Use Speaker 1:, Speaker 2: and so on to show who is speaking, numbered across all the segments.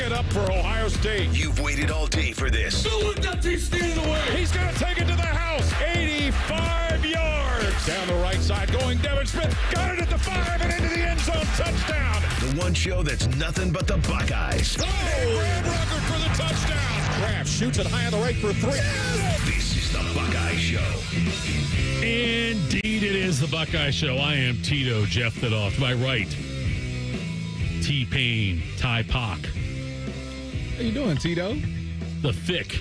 Speaker 1: it up for Ohio State.
Speaker 2: You've waited all day for this.
Speaker 1: He's going to take it to the house. 85 yards. Down the right side going Devin Smith. Got it at the 5 and into the end zone. Touchdown.
Speaker 2: The one show that's nothing but the Buckeyes.
Speaker 1: Oh, Graham Ruckert for the touchdown. Graham shoots it high on the right for 3.
Speaker 2: This is the Buckeye Show.
Speaker 3: Indeed, it is the Buckeye Show. I am Tito, Jeff Thidoff. To my right, T-Pain, Ty Pac.
Speaker 4: How you doing, Tito?
Speaker 3: The thick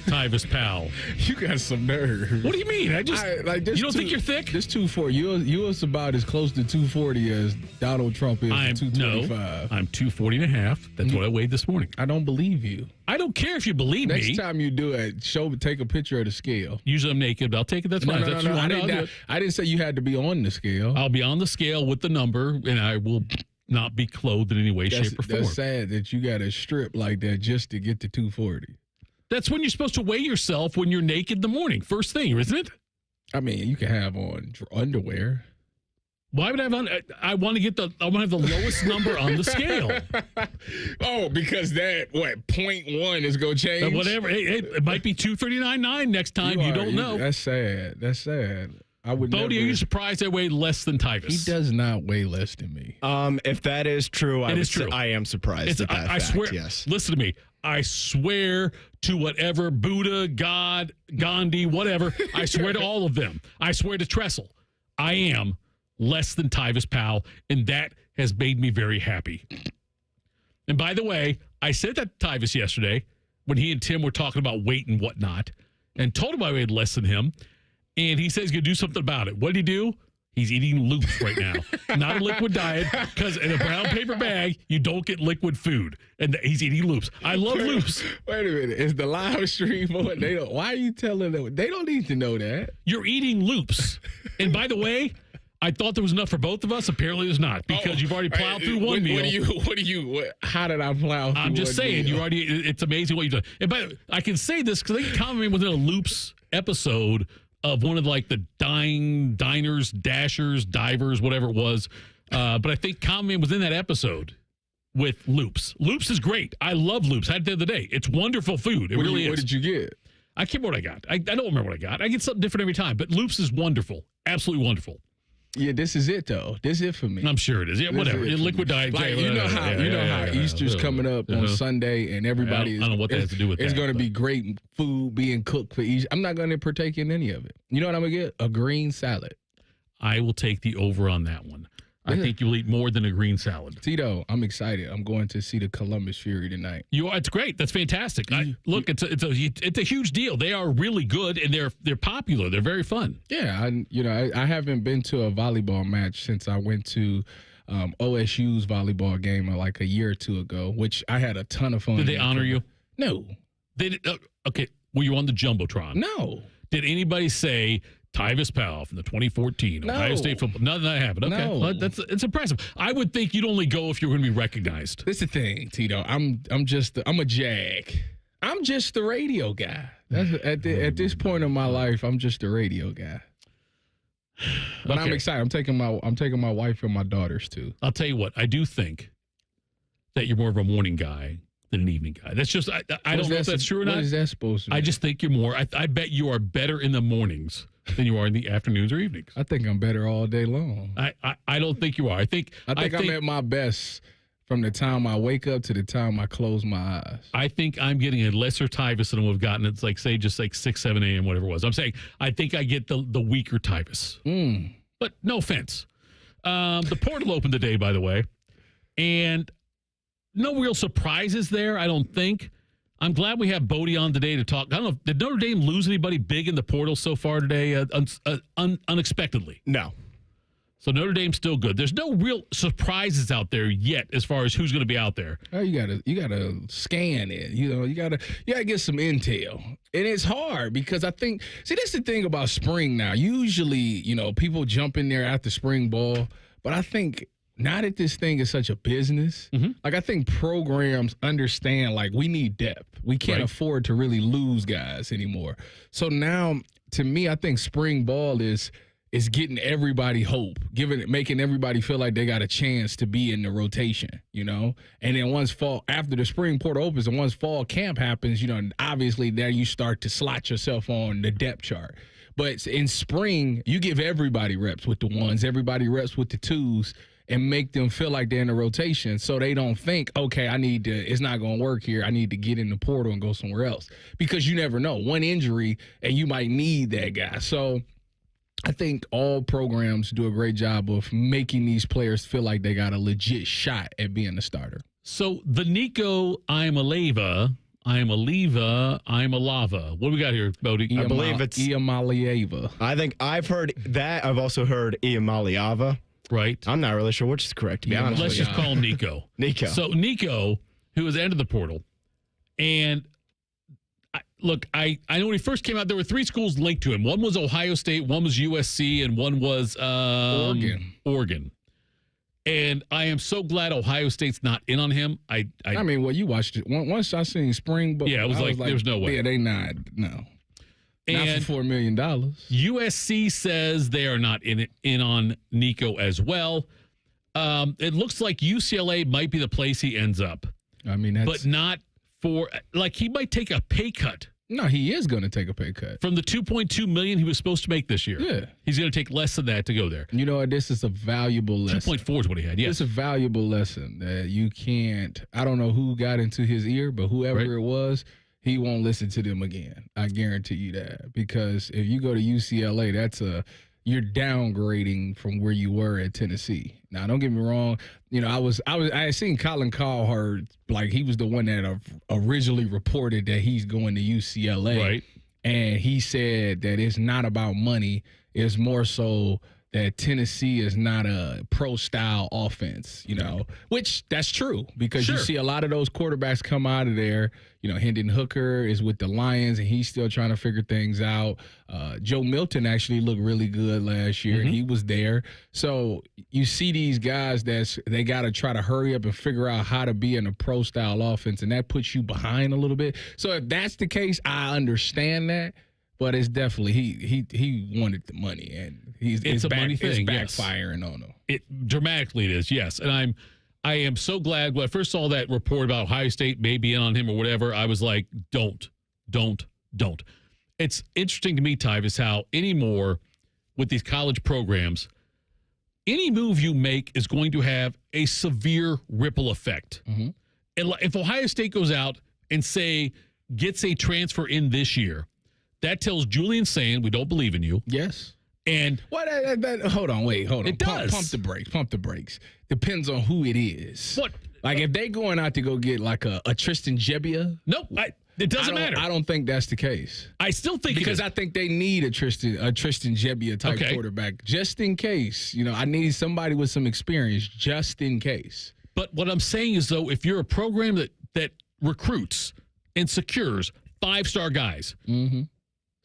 Speaker 3: Tyvis Powell.
Speaker 4: You got some nerve.
Speaker 3: What do you mean? You don't think you're thick?
Speaker 4: This 240. You was about as close to 240 as Donald Trump is to 225.
Speaker 3: No, I'm 240 and a half. That's what I weighed this morning.
Speaker 4: I don't believe you.
Speaker 3: I don't care if you believe
Speaker 4: Next
Speaker 3: me.
Speaker 4: Next time you do it, take a picture of the scale.
Speaker 3: Usually I'm naked, but I'll take it. That's fine.
Speaker 4: No. I didn't say you had to be on the scale.
Speaker 3: I'll be on the scale with the number, and I will not be clothed in any way, shape, or form.
Speaker 4: That's sad that you got to strip like that just to get to 240.
Speaker 3: That's when you're supposed to weigh yourself when you're naked in the morning. First thing, isn't it?
Speaker 4: I mean, you can have on underwear.
Speaker 3: Why would I have on? I want to have the lowest number on the scale.
Speaker 4: Oh, because that 0.1 is going to change.
Speaker 3: Whatever. It might be 239.9 next time. You don't know.
Speaker 4: That's sad. I would.
Speaker 3: Bodie, are you surprised I weigh less than Tyvis?
Speaker 4: He does not weigh less than me.
Speaker 5: If that is true,
Speaker 3: it is true.
Speaker 5: I am surprised at that
Speaker 3: I
Speaker 5: fact,
Speaker 3: swear.
Speaker 5: Yes.
Speaker 3: Listen to me. I swear to whatever Buddha, God, Gandhi, whatever. I swear to all of them. I swear to Tressel. I am less than Tyvis Powell, and that has made me very happy. And by the way, I said that to Tyvis yesterday when he and Tim were talking about weight and whatnot, and told him I weighed less than him, and he says he's going to do something about it. What did he do? He's eating loops right now. Not a liquid diet, because in a brown paper bag, you don't get liquid food. And he's eating loops. I love loops.
Speaker 4: Wait a minute. Is the live stream on? Why are you telling them? They don't need to know that.
Speaker 3: You're eating loops. And by the way, I thought there was enough for both of us. Apparently there's not, because you've already plowed through one meal.
Speaker 4: How did I plow through
Speaker 3: I'm just saying,
Speaker 4: meal?
Speaker 3: it's amazing what you've done. And I can say this because I think Common was in a loops episode of one of the diners, dashers, divers, whatever it was. But I think Common was in that episode with loops. Loops is great. I love loops. I had it the other day. It's wonderful food. It really is.
Speaker 4: What did you get?
Speaker 3: I can't remember what I got. I don't remember what I got. I get something different every time. But loops is wonderful. Absolutely wonderful.
Speaker 4: Yeah, this is it, though. This is it for me.
Speaker 3: I'm sure it is. Yeah, whatever. Liquid diet.
Speaker 4: You know how Easter's coming up on Sunday, and everybody
Speaker 3: I don't know what that has to do with that.
Speaker 4: It's going to be great food being cooked for Easter. I'm not going to partake in any of it. You know what I'm going to get? A green salad.
Speaker 3: I will take the over on that one. I think you'll eat more than a green salad.
Speaker 4: Tito, I'm excited. I'm going to see the Columbus Fury tonight.
Speaker 3: You are. It's great. That's fantastic. Look, it's a huge deal. They are really good, and they're popular. They're very fun.
Speaker 4: Yeah, I haven't been to a volleyball match since I went to OSU's volleyball game like a year or two ago, which I had a ton of fun.
Speaker 3: Did they honor you?
Speaker 4: No.
Speaker 3: They did. Okay. Were you on the Jumbotron?
Speaker 4: No.
Speaker 3: Did anybody say Tyvis Powell from the 2014 Ohio State football? None of that happened. Okay,
Speaker 4: no.
Speaker 3: Well, it's impressive. I would think you'd only go if you were going to be recognized.
Speaker 4: That's the thing, Tito. I'm a jag. I'm just the radio guy. That's at this point in my life, I'm just a radio guy. But okay. I'm excited. I'm taking my wife and my daughters too.
Speaker 3: I'll tell you what. I do think that you're more of a morning guy than an evening guy. That's just I don't know if that's true or not.
Speaker 4: What is that supposed to mean?
Speaker 3: I just think you're more. I bet you are better in the mornings than you are in the afternoons or evenings.
Speaker 4: I think I'm better all day long.
Speaker 3: I don't think you are. I think
Speaker 4: I'm at my best from the time I wake up to the time I close my eyes.
Speaker 3: I think I'm getting a lesser Tyvis than we've gotten. It's like, say, just like 6, 7 a.m., whatever it was. I'm saying I think I get the weaker Tyvis. But no offense. The portal opened today, by the way, and no real surprises there, I don't think. I'm glad we have Bodie on today to talk. I don't know, did Notre Dame lose anybody big in the portal so far today, unexpectedly?
Speaker 5: No.
Speaker 3: So Notre Dame's still good. There's no real surprises out there yet as far as who's going to be out there.
Speaker 4: Oh, you gotta scan it. You gotta get some intel, and it's hard because I think that's the thing about spring now. Usually, people jump in there after spring ball, but I think now that this thing is such a business, I think programs understand we need depth. We can't afford to really lose guys anymore. So now, to me, I think spring ball is is getting everybody hope, making everybody feel like they got a chance to be in the rotation, you know? And then after the spring portal opens and once fall camp happens, you know, obviously there you start to slot yourself on the depth chart. But in spring, you give everybody reps with the ones, everybody reps with the twos, and make them feel like they're in a rotation so they don't think, okay, it's not going to work here. I need to get in the portal and go somewhere else. Because you never know. One injury, and you might need that guy. So I think all programs do a great job of making these players feel like they got a legit shot at being a starter.
Speaker 3: So the Nico I'm a lava. What do we got here, Bodie?
Speaker 5: I believe it's
Speaker 4: Iamaleava.
Speaker 5: I think I've heard that. I've also heard Iamaleava.
Speaker 3: Right.
Speaker 5: I'm not really sure which is correct, to be honest
Speaker 3: Let's
Speaker 5: with you.
Speaker 3: just call him Nico.
Speaker 5: Nico.
Speaker 3: So Nico, who has entered the portal, and I know when he first came out, there were 3 schools linked to him. One was Ohio State, one was USC, and one was Oregon. And I am so glad Ohio State's not in on him. I
Speaker 4: mean, well, you watched it. Once I seen spring, but
Speaker 3: yeah, it was like there's no way.
Speaker 4: Yeah, they not. No.
Speaker 3: And
Speaker 4: not for $4 million.
Speaker 3: USC says they are not in on Nico as well. It looks like UCLA might be the place he ends up.
Speaker 4: I mean,
Speaker 3: but not for he might take a pay cut.
Speaker 4: No, he is going to take a pay cut
Speaker 3: from the $2.2 million he was supposed to make this year.
Speaker 4: Yeah,
Speaker 3: he's going to take less than that to go there.
Speaker 4: You know what? This is a valuable lesson.
Speaker 3: 2.4 is what he had. Yes,
Speaker 4: it's a valuable lesson that you can't. I don't know who got into his ear, but whoever it was. He won't listen to them again. I guarantee you that. Because if you go to UCLA, you're downgrading from where you were at Tennessee. Now, don't get me wrong. You know, I had seen Colin Cowherd, like he was the one that originally reported that he's going to UCLA.
Speaker 3: Right.
Speaker 4: And he said that it's not about money. It's more so that Tennessee is not a pro-style offense, you know, which that's true because you see a lot of those quarterbacks come out of there. You know, Hendon Hooker is with the Lions, and he's still trying to figure things out. Joe Milton actually looked really good last year, and he was there. So you see these guys they got to try to hurry up and figure out how to be in a pro-style offense, and that puts you behind a little bit. So if that's the case, I understand that. But it's definitely he wanted the money, and it's backfiring on him.
Speaker 3: It dramatically it is, yes. And I am so glad when I first saw that report about Ohio State maybe in on him or whatever, I was like, don't. It's interesting to me, Tyvis, how anymore with these college programs, any move you make is going to have a severe ripple effect. Mm-hmm. And if Ohio State goes out and gets a transfer in this year, that tells Julian Sand we don't believe in you.
Speaker 4: Yes.
Speaker 3: And
Speaker 4: hold on.
Speaker 3: It does.
Speaker 4: Pump the brakes. Depends on who it is.
Speaker 3: What?
Speaker 4: Like if they going out to go get like a Tristan Gebbia.
Speaker 3: Nope. It doesn't matter.
Speaker 4: I don't think that's the case.
Speaker 3: I still think
Speaker 4: because I think they need a Tristan Gebbia type quarterback just in case. You know, I need somebody with some experience just in case.
Speaker 3: But what I'm saying is though, if you're a program that recruits and secures 5-star guys. Mm-hmm.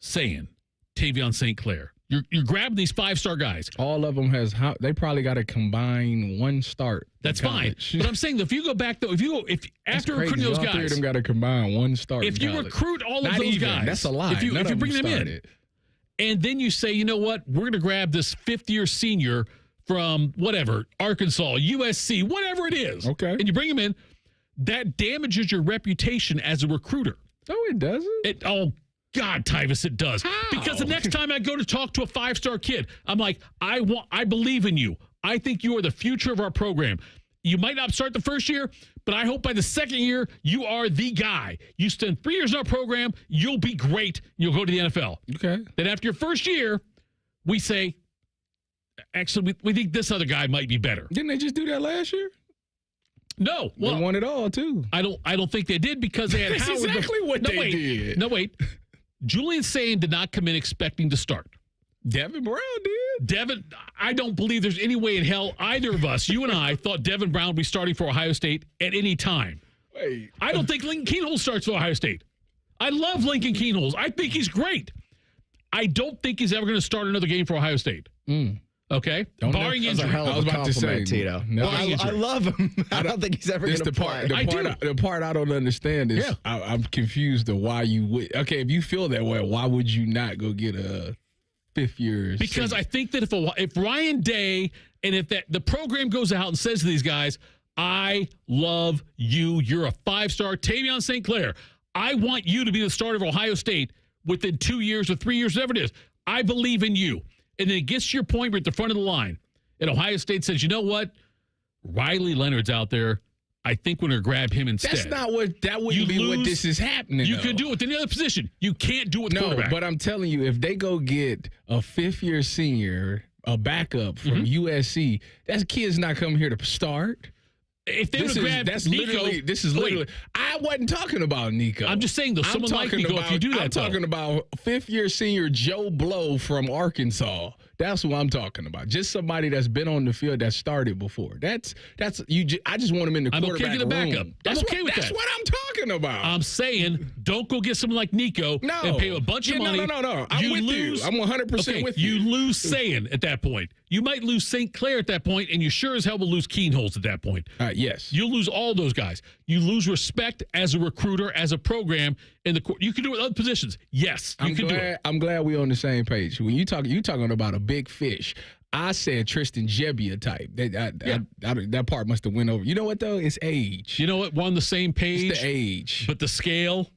Speaker 3: Saying Tavion St. Clair. You're grabbing these 5-star guys.
Speaker 4: All of them they probably got to combine one start.
Speaker 3: That's fine. But I'm saying if you go back though, if after recruiting those guys,
Speaker 4: all 3 of them got to combine one start.
Speaker 3: If you recruit all of those guys,
Speaker 4: that's a lie.
Speaker 3: If you bring them in, and then you say, you know what, we're going to grab this 5th-year senior from whatever Arkansas, USC, whatever it is,
Speaker 4: okay,
Speaker 3: and you bring him in, that damages your reputation as a recruiter.
Speaker 4: No, it doesn't.
Speaker 3: God, Tyvis, it does.
Speaker 4: How?
Speaker 3: Because the next time I go to talk to a 5-star kid, I'm like, I believe in you. I think you are the future of our program. You might not start the first year, but I hope by the second year, you are the guy. You spend 3 years in our program, you'll be great, you'll go to the NFL.
Speaker 4: Okay.
Speaker 3: Then after your first year, we say, actually, we think this other guy might be better.
Speaker 4: Didn't they just do that last year?
Speaker 3: No. Well,
Speaker 4: they won it all, too.
Speaker 3: I don't think they did because they had
Speaker 4: That's
Speaker 3: Howard.
Speaker 4: exactly what they did.
Speaker 3: No, wait. Julian Sand did not come in expecting to start.
Speaker 4: Devin Brown did.
Speaker 3: I don't believe there's any way in hell either of us, you and I, thought Devin Brown would be starting for Ohio State at any time.
Speaker 4: Wait.
Speaker 3: I don't think Lincoln Keenholz starts for Ohio State. I love Lincoln Keenholz. I think he's great. I don't think he's ever going to start another game for Ohio State. Okay? Barring injury.
Speaker 5: I was about to say, Tito. No, I love him. I don't think he's ever going to play.
Speaker 4: The part I don't understand is I'm confused of why you would. Okay, if you feel that way, why would you not go get a fifth year?
Speaker 3: Because I think that if Ryan Day and if the program goes out and says to these guys, I love you, you're a 5-star, Tavion St. Clair, I want you to be the starter of Ohio State within 2 years or 3 years, whatever it is. I believe in you. And then it gets to your point, we're at the front of the line. And Ohio State says, you know what? Riley Leonard's out there. I think we're going to grab him instead.
Speaker 4: That wouldn't be what this is happening.
Speaker 3: You could do it with any other position. You can't do it with quarterback.
Speaker 4: But I'm telling you, if they go get a fifth-year senior, a backup from USC, that kid's not coming here to start.
Speaker 3: If they would have grabbed Nico,
Speaker 4: I wasn't talking about Nico.
Speaker 3: I'm just saying, though, someone like Nico, if you do that,
Speaker 4: I'm talking about fifth-year senior Joe Blow from Arkansas. That's what I'm talking about. Just somebody that's been on the field that started before. That's you. I just want him in the quarterback room.
Speaker 3: Backup. I'm okay with that.
Speaker 4: That's what I'm talking about.
Speaker 3: I'm saying, don't go get someone like Nico and pay a bunch of money.
Speaker 4: No. I'm with you. I'm 100% with you.
Speaker 3: You lose Sayin at that point. You might lose St. Clair at that point, and you sure as hell will lose Keenholz at that point.
Speaker 4: Yes.
Speaker 3: You'll lose all those guys. You lose respect as a recruiter, as a program. You can do it with other positions. Yes, you can do it.
Speaker 4: I'm glad we're on the same page. When you talking about a big fish, I said Tristan Gebbia type. That part must have went over. You know what, though? It's age.
Speaker 3: You know what? We're on the same page.
Speaker 4: It's the age.
Speaker 3: But the scale,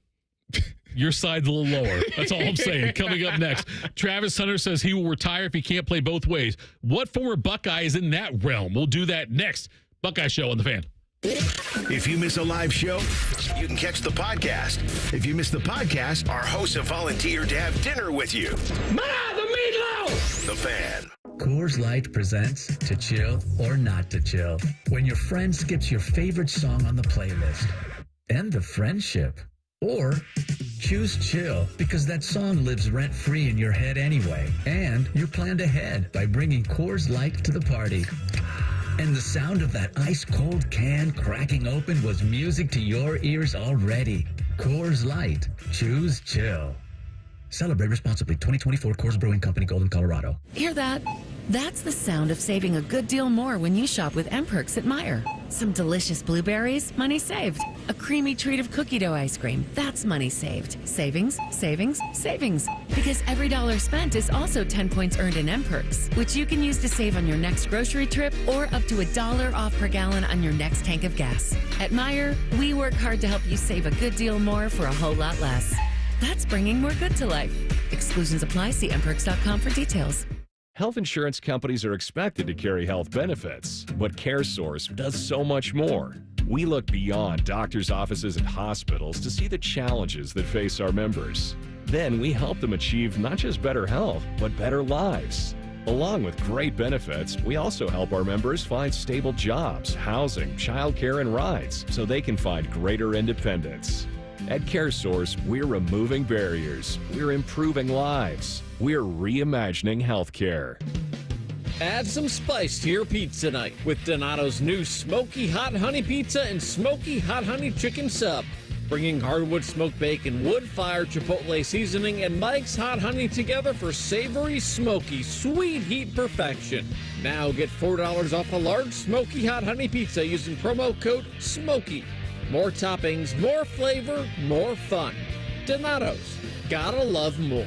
Speaker 3: your side's a little lower. That's all I'm saying. Coming up next, Travis Hunter says he will retire if he can't play both ways. What former Buckeye is in that realm? We'll do that next. Buckeye Show on the Fan.
Speaker 2: If you miss a live show, you can catch the podcast. If you miss the podcast, our hosts have volunteered to have dinner with you.
Speaker 1: The meatloaf!
Speaker 2: The Fan.
Speaker 6: Coors Light presents To Chill or Not to Chill. When your friend skips your favorite song on the playlist. End the friendship. Or choose chill because that song lives rent-free in your head anyway. And you're planned ahead by bringing Coors Light to the party. And the sound of that ice-cold can cracking open was music to your ears already. Coors Light. Choose chill. Celebrate responsibly. 2024 Coors Brewing Company, Golden, Colorado.
Speaker 7: Hear that? That's the sound of saving a good deal more when you shop with M-Perks at Meijer. Some delicious blueberries, money saved. A creamy treat of cookie dough ice cream, that's money saved. Savings, savings, savings. Because every dollar spent is also 10 points earned in M-Perks, which you can use to save on your next grocery trip or up to $1 off per gallon on your next tank of gas. At Meijer, we work hard to help you save a good deal more for a whole lot less. That's bringing more good to life. Exclusions apply. See mperks.com for details.
Speaker 8: Health insurance companies are expected to carry health benefits, but CareSource does so much more. We look beyond doctors' offices and hospitals to see the challenges that face our members. Then we help them achieve not just better health, but better lives. Along with great benefits, we also help our members find stable jobs, housing, childcare, and rides so they can find greater independence. At CareSource, we're removing barriers, we're improving lives, we're reimagining healthcare.
Speaker 9: Add some spice to your pizza night with Donato's new Smoky Hot Honey Pizza and Smoky Hot Honey Chicken Sub. Bringing hardwood smoked bacon, wood-fired chipotle seasoning, and Mike's Hot Honey together for savory, smoky, sweet heat perfection. Now get $4 off a large Smoky Hot Honey Pizza using promo code SMOKY. More toppings, more flavor, more fun. Donato's. Gotta love more.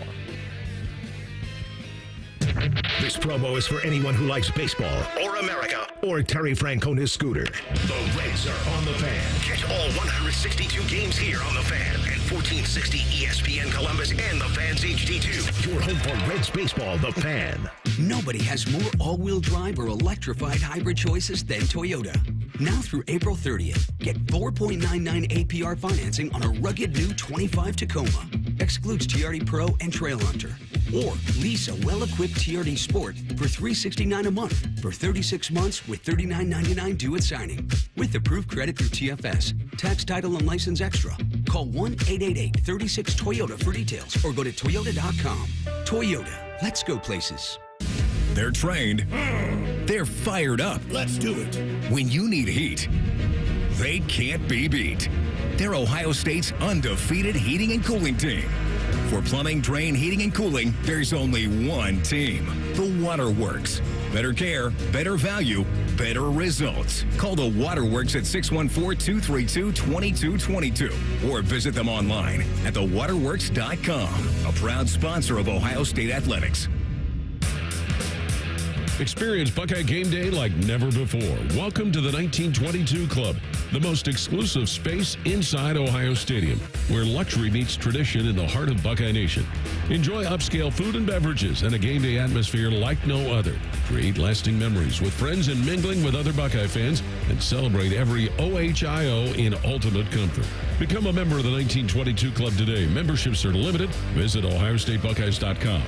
Speaker 2: This promo is for anyone who likes baseball or America or Terry Francona's scooter. The Reds are on the Fan. Catch all 162 games here on the Fan and 1460 ESPN Columbus and the Fan's HD2. Your home for Reds baseball, the Fan.
Speaker 10: Nobody has more all-wheel drive or electrified hybrid choices than Toyota. Now through April 30th, get 4.99 APR financing on a rugged new 25 Tacoma. Excludes TRD Pro and Trail Hunter. Or lease a well-equipped TRD Sport for $369 a month for 36 months with $39.99 due at signing. With approved credit through TFS. Tax, title, and license extra. Call 1-888-36-TOYOTA for details or go to Toyota.com. Toyota. Let's go places.
Speaker 11: They're trained. They're fired up.
Speaker 2: Let's do it.
Speaker 11: When you need heat, they can't be beat. They're Ohio State's undefeated heating and cooling team. For plumbing, drain, heating, and cooling, there's only one team. The Waterworks. Better care, better value, better results. Call the Waterworks at 614-232-2222 or visit them online at thewaterworks.com. A proud sponsor of Ohio State Athletics.
Speaker 1: Experience Buckeye game day like never before. Welcome to the 1922 Club, the most exclusive space inside Ohio Stadium, where luxury meets tradition in the heart of Buckeye Nation. Enjoy upscale food and beverages and a game day atmosphere like no other. Create lasting memories with friends and mingling with other Buckeye fans, and celebrate every OHIO in ultimate comfort. Become a member of the 1922 Club today. Memberships are limited. Visit OhioStateBuckeyes.com.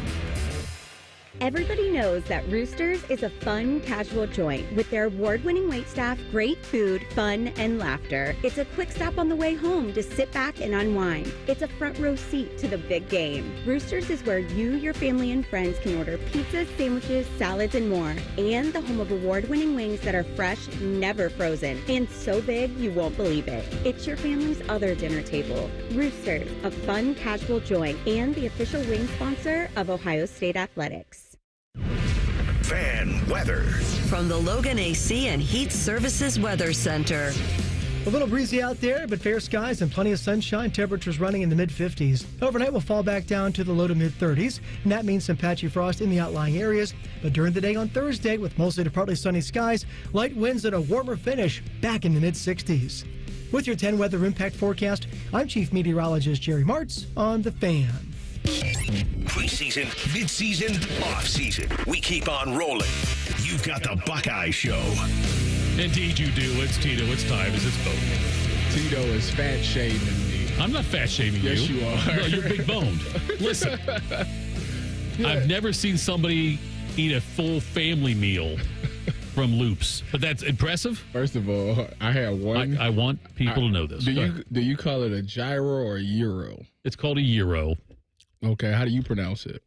Speaker 12: Everybody knows that Roosters is a fun, casual joint with their award-winning waitstaff, great food, fun, and laughter. It's a quick stop on the way home to sit back and unwind. It's a front row seat to the big game. Roosters is where you, your family, and friends can order pizzas, sandwiches, salads, and more. And the home of award-winning wings that are fresh, never frozen, and so big you won't believe it. It's your family's other dinner table. Roosters, a fun, casual joint, and the official wing sponsor of Ohio State Athletics.
Speaker 2: Fan weather.
Speaker 13: From the Logan AC and Heat Services Weather Center.
Speaker 14: A little breezy out there, but fair skies and plenty of sunshine. Temperatures running in the mid-50s. Overnight will fall back down to the low to mid-30s, and that means some patchy frost in the outlying areas. But during the day on Thursday, with mostly to partly sunny skies, light winds and a warmer finish back in the mid-60s. With your 10 weather impact forecast, I'm Chief Meteorologist Jerry Martz on The Fan.
Speaker 2: Preseason, midseason, offseason. We keep on rolling. You've got the Buckeye Show.
Speaker 3: Indeed you do. It's Tito. It's Tyvus. It's both.
Speaker 4: Tito is fat shaming me.
Speaker 3: I'm not fat shaming you.
Speaker 4: Yes, you are.
Speaker 3: No, you're big boned. Listen,
Speaker 4: Yeah.
Speaker 3: I've never seen somebody eat a full family meal from Loops, but that's impressive.
Speaker 4: First of all, I had one.
Speaker 3: I want people to know this.
Speaker 4: Do you call it a gyro or a euro?
Speaker 3: It's called a gyro.
Speaker 4: Okay, how do you pronounce it?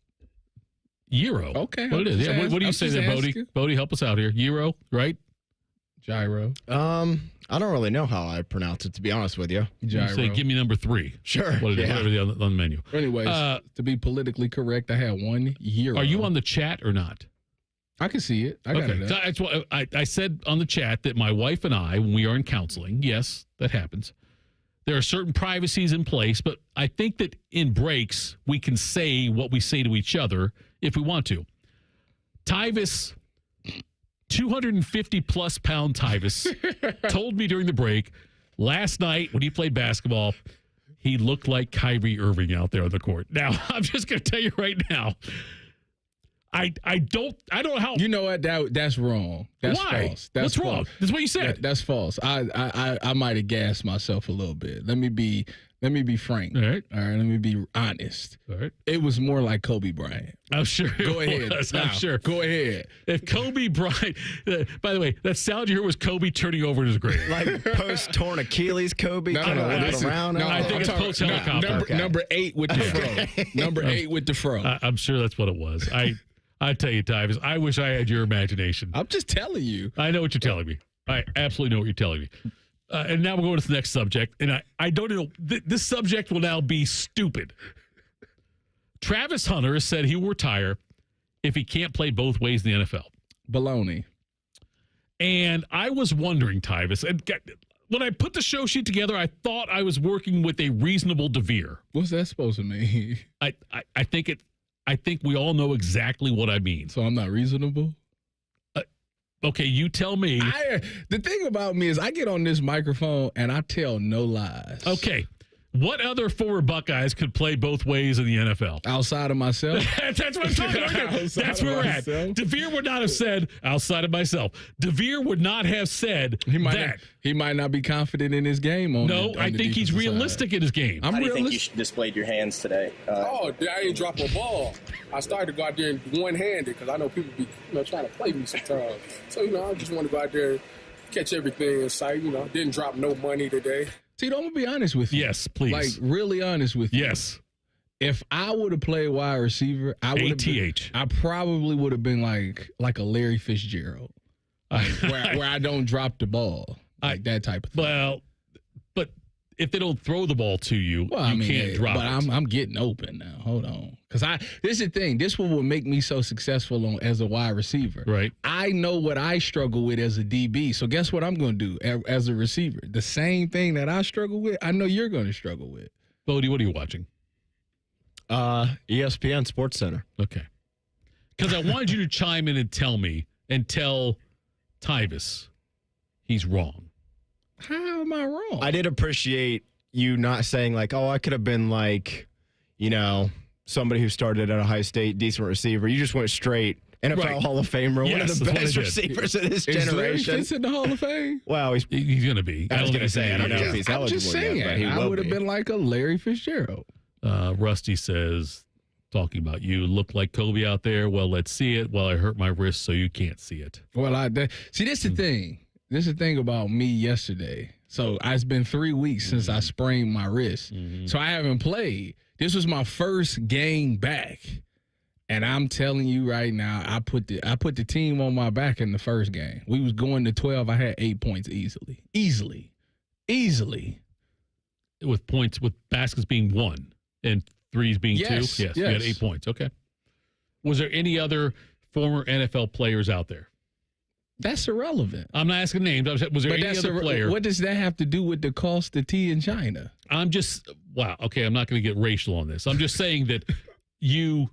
Speaker 3: Gyro.
Speaker 4: Okay.
Speaker 3: What it is? Yeah. What do you say there, Bodie? Bodie, help us out here. Gyro, right?
Speaker 4: Gyro.
Speaker 5: I don't really know how I pronounce it, to be honest with you.
Speaker 3: You say, give me number 3.
Speaker 5: Sure.
Speaker 3: What it is, whatever on the menu.
Speaker 4: Anyways, to be politically correct, I had 1 euro.
Speaker 3: Are you on the chat or not?
Speaker 4: I can see it. I got it.
Speaker 3: So that's what I said on the chat, that my wife and I, when we are in counseling, yes, that happens. There are certain privacies in place, but I think that in breaks, we can say what we say to each other if we want to. Tyvus, 250-plus pound Tyvus, told me during the break, last night when he played basketball, he looked like Kyrie Irving out there on the court. Now, I'm just going to tell you right now, I don't know how.
Speaker 4: You know what? That's wrong. That's
Speaker 3: Why?
Speaker 4: false. That's
Speaker 3: What's wrong?
Speaker 4: false.
Speaker 3: That's what you said.
Speaker 4: That's false. I might have gassed myself a little bit. Let me be frank.
Speaker 3: All right.
Speaker 4: Let me be honest.
Speaker 3: All right.
Speaker 4: It was more like Kobe Bryant.
Speaker 3: I'm sure.
Speaker 4: Go ahead.
Speaker 3: I'm sure.
Speaker 4: Go ahead.
Speaker 3: If Kobe Bryant, by the way, that sound you heard was Kobe turning over in his grave.
Speaker 5: Like post-torn Achilles, Kobe.
Speaker 4: No,
Speaker 5: around.
Speaker 3: No, I think it's post-helicopter.
Speaker 4: Number 8 with the fro. Number 8 with the fro.
Speaker 3: I'm sure that's what it was. I tell you, Tyvus, I wish I had your imagination.
Speaker 4: I'm just telling you.
Speaker 3: I know what you're telling me. I absolutely know what you're telling me. And now we'll go to the next subject. And I don't know. This subject will now be stupid. Travis Hunter has said he will retire if he can't play both ways in the NFL.
Speaker 4: Baloney.
Speaker 3: And I was wondering, Tyvus, and when I put the show sheet together, I thought I was working with a reasonable DeVere.
Speaker 4: What's that supposed to mean?
Speaker 3: I think we all know exactly what I mean.
Speaker 4: So I'm not reasonable?
Speaker 3: Okay, you tell me.
Speaker 4: The thing about me is I get on this microphone and I tell no lies.
Speaker 3: Okay. What other former Buckeyes could play both ways in the NFL?
Speaker 4: Outside of myself?
Speaker 3: That's what I'm talking about. That's where we're at. DeVere would not have said, outside of myself. DeVere would not have said that.
Speaker 4: He might not be confident in his game.
Speaker 3: I think he's realistic in his game.
Speaker 15: How do you think you displayed your hands today?
Speaker 16: I ain't drop a ball. I started to go out there one-handed because I know people be trying to play me sometimes. So, I just want to go out there and catch everything in sight. Didn't drop no money today.
Speaker 4: Tito, I'm going to be honest with you.
Speaker 3: Yes, please.
Speaker 4: Like, really honest with you.
Speaker 3: Yes.
Speaker 4: If I would have played wide receiver, I probably would have been like a Larry Fitzgerald, where I don't drop the ball, like that type of thing.
Speaker 3: Well, but if they don't throw the ball to you, can't drop it.
Speaker 4: But I'm getting open now. Hold on. Because this is the thing. This one will make me so successful as a wide receiver.
Speaker 3: Right.
Speaker 4: I know what I struggle with as a DB. So guess what I'm going to do as a receiver? The same thing that I struggle with, I know you're going to struggle with.
Speaker 3: Bodie, what are you watching?
Speaker 5: ESPN Sports Center.
Speaker 3: Okay. Because I wanted you to chime in and tell me and tell Tyvis he's wrong.
Speaker 4: How am I wrong?
Speaker 5: I did appreciate you not saying like, oh, I could have been like, somebody who started at Ohio State, decent receiver. You just went straight NFL Hall of Famer, one of the best receivers of this generation.
Speaker 4: Is in the Hall of Fame?
Speaker 5: Well, he's
Speaker 3: going to be.
Speaker 5: I was going to say, I don't know if he's eligible.
Speaker 4: I'm just saying,
Speaker 5: yet, but he
Speaker 4: I would have been like a Larry Fitzgerald.
Speaker 3: Rusty says, talking about you, look like Kobe out there. Well, let's see it. Well, I hurt my wrist, so you can't see it.
Speaker 4: Well, see, this is the thing. This is the thing about me yesterday. So it's been 3 weeks since I sprained my wrist. So I haven't played. This was my first game back. And I'm telling you right now, I put the team on my back in the first game. We was going to 12. I had 8 points easily.
Speaker 3: With points, with baskets being 1 and threes being 2? Yes. You had 8 points. Okay. Was there any other former NFL players out there?
Speaker 4: That's irrelevant.
Speaker 3: I'm not asking names. Was there any other player?
Speaker 4: What does that have to do with the cost of tea in China?
Speaker 3: Wow. Okay, I'm not going to get racial on this. I'm just saying that you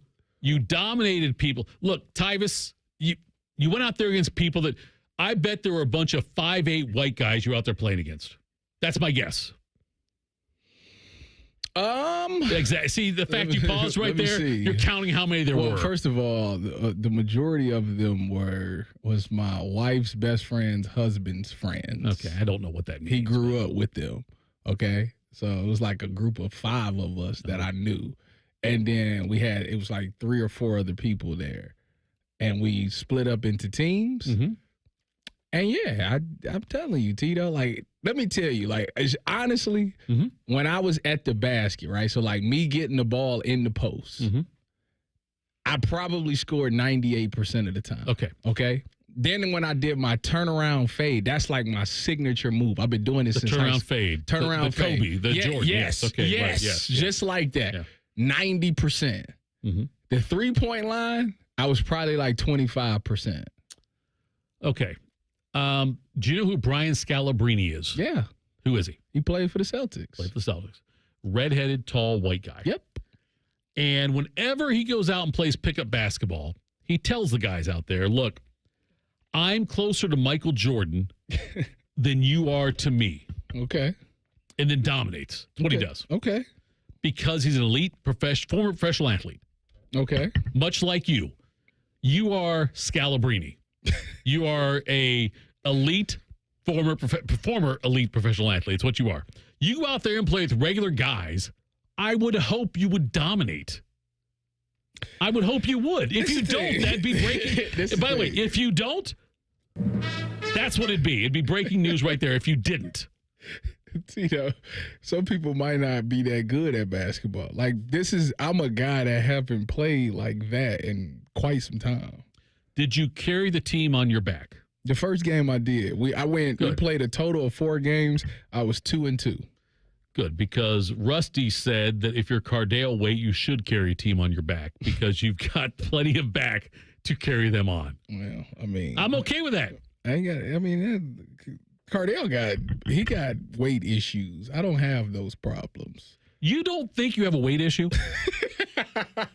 Speaker 3: dominated people. Look, Tyvis, you went out there against people that I bet there were a bunch of 5'8" white guys you were out there playing against. That's my guess. Exactly. See, the fact you paused right there, you're counting how many there were.
Speaker 4: Well, first of all, the majority of them was my wife's best friend's husband's friends.
Speaker 3: Okay, I don't know what that means.
Speaker 4: He grew up with them, okay? So it was like a group of 5 of us that I knew. And then it was like 3 or 4 other people there. And we split up into teams. Mm-hmm. And yeah, I'm telling you, Tito, like, let me tell you, like, honestly, when I was at the basket, right? So, like, me getting the ball in the post, I probably scored 98% of the time. Okay? Then when I did my turnaround fade, that's like my signature move. I've been doing this since
Speaker 3: turnaround fade.
Speaker 4: Turnaround
Speaker 3: fade.
Speaker 4: Kobe,
Speaker 3: the Jordan.
Speaker 4: Yes. Okay.
Speaker 3: Yes.
Speaker 4: Right. Yes. Just like that. Yeah. 90%. The 3-point line, I was probably like 25%.
Speaker 3: Okay. Do you know who Brian Scalabrine is?
Speaker 4: Yeah.
Speaker 3: Who is he?
Speaker 4: He played for the Celtics.
Speaker 3: Redheaded, tall, white guy.
Speaker 4: Yep.
Speaker 3: And whenever he goes out and plays pickup basketball, he tells the guys out there, look, I'm closer to Michael Jordan than you are to me.
Speaker 4: Okay.
Speaker 3: And then dominates. That's what he does.
Speaker 4: Okay.
Speaker 3: Because he's an elite former professional athlete.
Speaker 4: Okay.
Speaker 3: Much like you. You are Scalabrine. You are a elite former elite professional athlete. It's what you are. You go out there and play with regular guys, I would hope you would dominate. I would hope you would. If you don't, that'd be breaking. By the way, if you don't, that's what it'd be. It'd be breaking news right there if you didn't.
Speaker 4: Some people might not be that good at basketball. Like, I'm a guy that haven't played like that in quite some time.
Speaker 3: Did you carry the team on your back?
Speaker 4: The first game I did. We played a total of 4 games. I was 2-2.
Speaker 3: Good, because Rusty said that if you're Cardale weight, you should carry a team on your back because you've got plenty of back to carry them on.
Speaker 4: Well, I mean,
Speaker 3: I'm okay with that.
Speaker 4: Cardale got weight issues. I don't have those problems.
Speaker 3: You don't think you have a weight issue?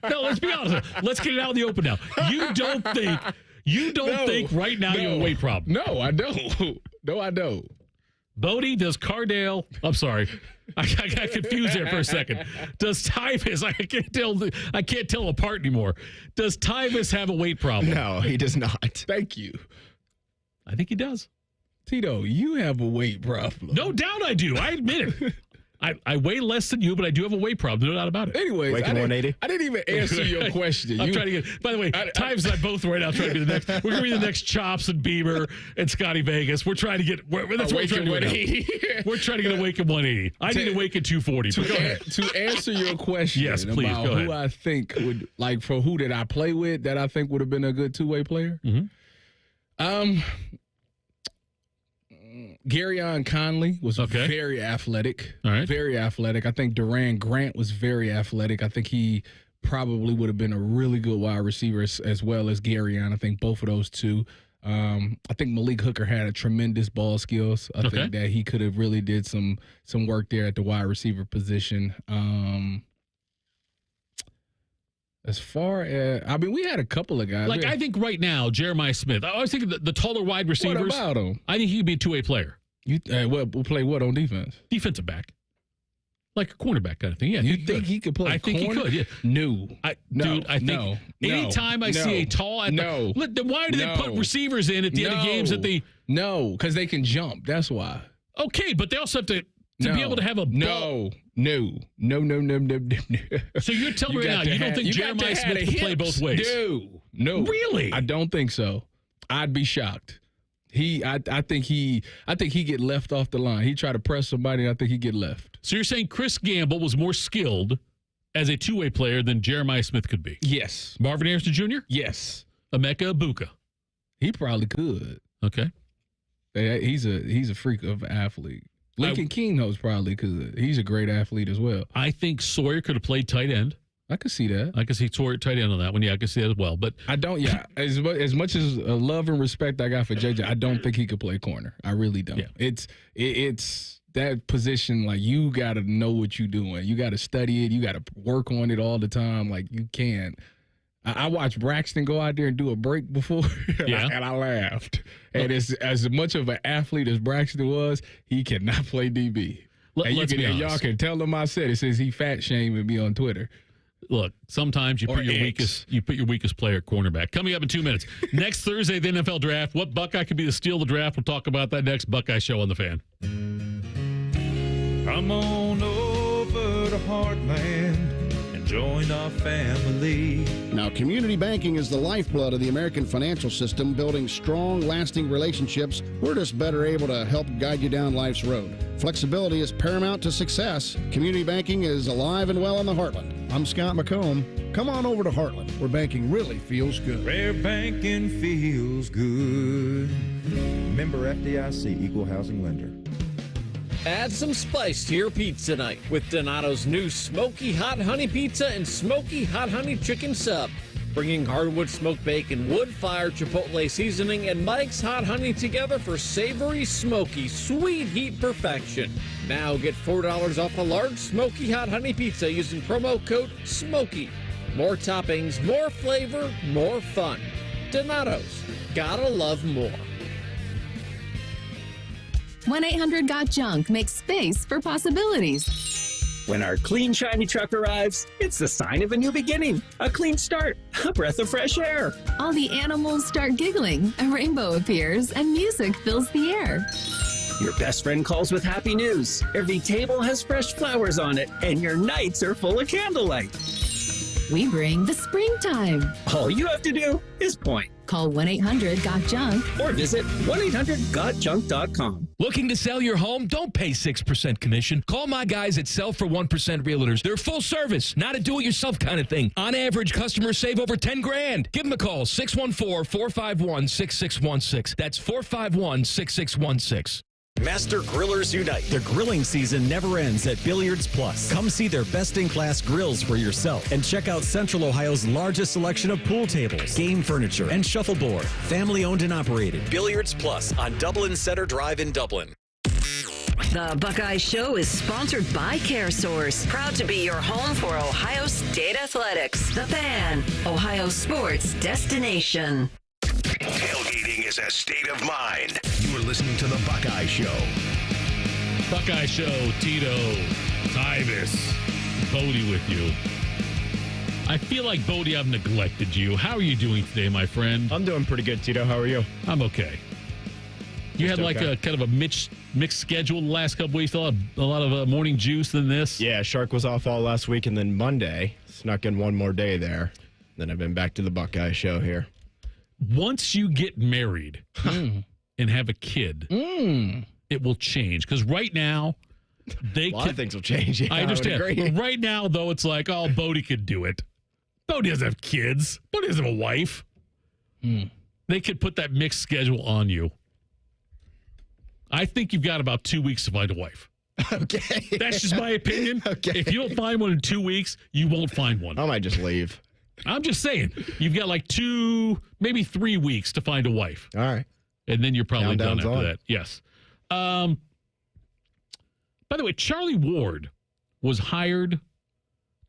Speaker 3: No, let's be honest. Let's get it out in the open now. You don't think right now you have a weight problem?
Speaker 4: No, I don't. No, I don't.
Speaker 3: Bodie, does Cardale? I'm sorry, I got confused there for a second. Does Tyvis? I can't tell apart anymore. Does Tyvis have a weight problem?
Speaker 5: No, he does not.
Speaker 4: Thank you.
Speaker 3: I think he does.
Speaker 4: Tito, you have a weight problem.
Speaker 3: No doubt I do. I admit it. I weigh less than you, but I do have a weight problem. No doubt about it.
Speaker 4: Anyways,
Speaker 5: Weighing 180?
Speaker 4: I didn't even answer your question.
Speaker 3: I'm trying to get. By the way, Tyves and I both right now trying to be the next. We're going to be the next Chops and Bieber and Scotty Vegas. We're trying to get. That's what we're trying to do. We're trying to get a wake at 180. I need a wake at 240. Go ahead.
Speaker 4: To answer your question,
Speaker 3: yes, please,
Speaker 4: about who I think would for who did I play with that I think would have been a good two-way player. Garyon Conley was very athletic.
Speaker 3: All right.
Speaker 4: Very athletic. I think Duran Grant was very athletic. I think he probably would have been a really good wide receiver as well as Garyon. I think both of those two. I think Malik Hooker had a tremendous ball skills. I think that he could have really did some work there at the wide receiver position. As far as, we had a couple of guys.
Speaker 3: Like, I think right now, Jeremiah Smith, I was thinking the taller wide receivers.
Speaker 4: What about him?
Speaker 3: I think he could be a two-way player.
Speaker 4: We'll play what on defense?
Speaker 3: Defensive back. Like a cornerback kind of thing. Yeah,
Speaker 4: you think he could play
Speaker 3: I think
Speaker 4: corner?
Speaker 3: he could, yeah.
Speaker 4: No.
Speaker 3: Dude, I think anytime I see a tall... why do they put receivers in at the end of games that they...
Speaker 4: No, because they can jump. That's why.
Speaker 3: Okay, but they also have to be able to have a ball.
Speaker 4: No.
Speaker 3: So you're telling me right now you don't think Jeremiah Smith can play both ways?
Speaker 4: No.
Speaker 3: Really?
Speaker 4: I don't think so. I'd be shocked. I think he get left off the line. He tried to press somebody, and I think he get left.
Speaker 3: So you're saying Chris Gamble was more skilled as a two-way player than Jeremiah Smith could be?
Speaker 4: Yes.
Speaker 3: Marvin Harrison Jr.?
Speaker 4: Yes.
Speaker 3: Emeka Egbuka?
Speaker 4: He probably could.
Speaker 3: Okay.
Speaker 4: He's a freak of an athlete. Lincoln Kingho's probably could. He's a great athlete as well.
Speaker 3: I think Sawyer could have played tight end.
Speaker 4: I could see that.
Speaker 3: I could see Sawyer tight end on that one. Yeah, I could see that as well. But
Speaker 4: I don't. Yeah, as much as love and respect I got for JJ, I don't think he could play corner. I really don't. Yeah. It's that position. Like, you got to know what you're doing. You got to study it. You got to work on it all the time. Like, you can't. I watched Braxton go out there and do a break before, and I laughed. And as much of an athlete as Braxton was, he cannot play DB. Y'all can tell him I said it. Says he fat shaming me on Twitter.
Speaker 3: Look, sometimes you put your weakest player at cornerback. Coming up in 2 minutes. Next Thursday, the NFL draft. What Buckeye could be the steal of the draft? We'll talk about that next. Buckeye Show on the Fan.
Speaker 17: Come on over to Heartland and join our family.
Speaker 18: Now, community banking is the lifeblood of the American financial system, building strong, lasting relationships. We're just better able to help guide you down life's road. Flexibility is paramount to success. Community banking is alive and well in the Heartland. I'm Scott McComb. Come on over to Heartland, where banking really feels good.
Speaker 17: Where banking feels good.
Speaker 19: Member FDIC, Equal Housing Lender.
Speaker 9: Add some spice to your pizza night with Donato's new Smoky Hot Honey Pizza and Smoky Hot Honey Chicken Sub. Bringing hardwood smoked bacon, wood-fired chipotle seasoning, and Mike's Hot Honey together for savory, smoky, sweet heat perfection. Now get $4 off a large Smoky Hot Honey Pizza using promo code SMOKY. More toppings, more flavor, more fun. Donato's. Gotta love more.
Speaker 20: 1-800-GOT-JUNK makes space for possibilities.
Speaker 21: When our clean, shiny truck arrives, it's the sign of a new beginning, a clean start, a breath of fresh air.
Speaker 20: All the animals start giggling, a rainbow appears, and music fills the air.
Speaker 21: Your best friend calls with happy news. Every table has fresh flowers on it, and your nights are full of candlelight.
Speaker 20: We bring the springtime.
Speaker 21: All you have to do is point.
Speaker 20: Call 1-800-GOT-JUNK
Speaker 21: or visit 1-800-GOT-JUNK.com.
Speaker 22: Looking to sell your home? Don't pay 6% commission. Call my guys at Sell for 1% Realtors. They're full service, not a do-it-yourself kind of thing. On average, customers save over $10,000. Give them a call, 614-451-6616. That's 451-6616.
Speaker 23: Master Grillers Unite. The grilling season never ends at Billiards Plus. Come see their best-in-class grills for yourself and check out Central Ohio's largest selection of pool tables, game furniture, and shuffleboard. Family-owned and operated. Billiards Plus on Dublin Center Drive in Dublin.
Speaker 13: The Buckeye Show is sponsored by CareSource, proud to be your home for Ohio State athletics. The Fan, Ohio sports destination.
Speaker 2: Tailgating is a state of mind. You are listening to The Buckeye Show.
Speaker 3: Buckeye Show, Tito, Tyvis, Bodie with you. I feel like, Bodie, I've neglected you. How are you doing today, my friend?
Speaker 5: I'm doing pretty good, Tito. How are you?
Speaker 3: I'm okay. You had like a kind of a mixed schedule the last couple weeks. A lot of morning juice than this.
Speaker 5: Yeah, Shark was off all last week, and then Monday snuck in one more day there. Then I've been back to the Buckeye Show here.
Speaker 3: Once you get married and have a kid, it will change. Because right now,
Speaker 5: a lot of things will change. Yeah,
Speaker 3: I understand. Right now, though, it's like, oh, Bodie could do it. Bodie doesn't have kids. Bodie doesn't have a wife. They could put that mixed schedule on you. I think you've got about 2 weeks to find a wife.
Speaker 5: Okay.
Speaker 3: That's just my opinion.
Speaker 5: Okay.
Speaker 3: If you don't find one in 2 weeks, you won't find one.
Speaker 5: I might just leave.
Speaker 3: I'm just saying, you've got like 2, maybe 3 weeks to find a wife.
Speaker 5: All right.
Speaker 3: And then you're probably done
Speaker 5: Countdown's
Speaker 3: after
Speaker 5: on.
Speaker 3: that. Yes. By the way, Charlie Ward was hired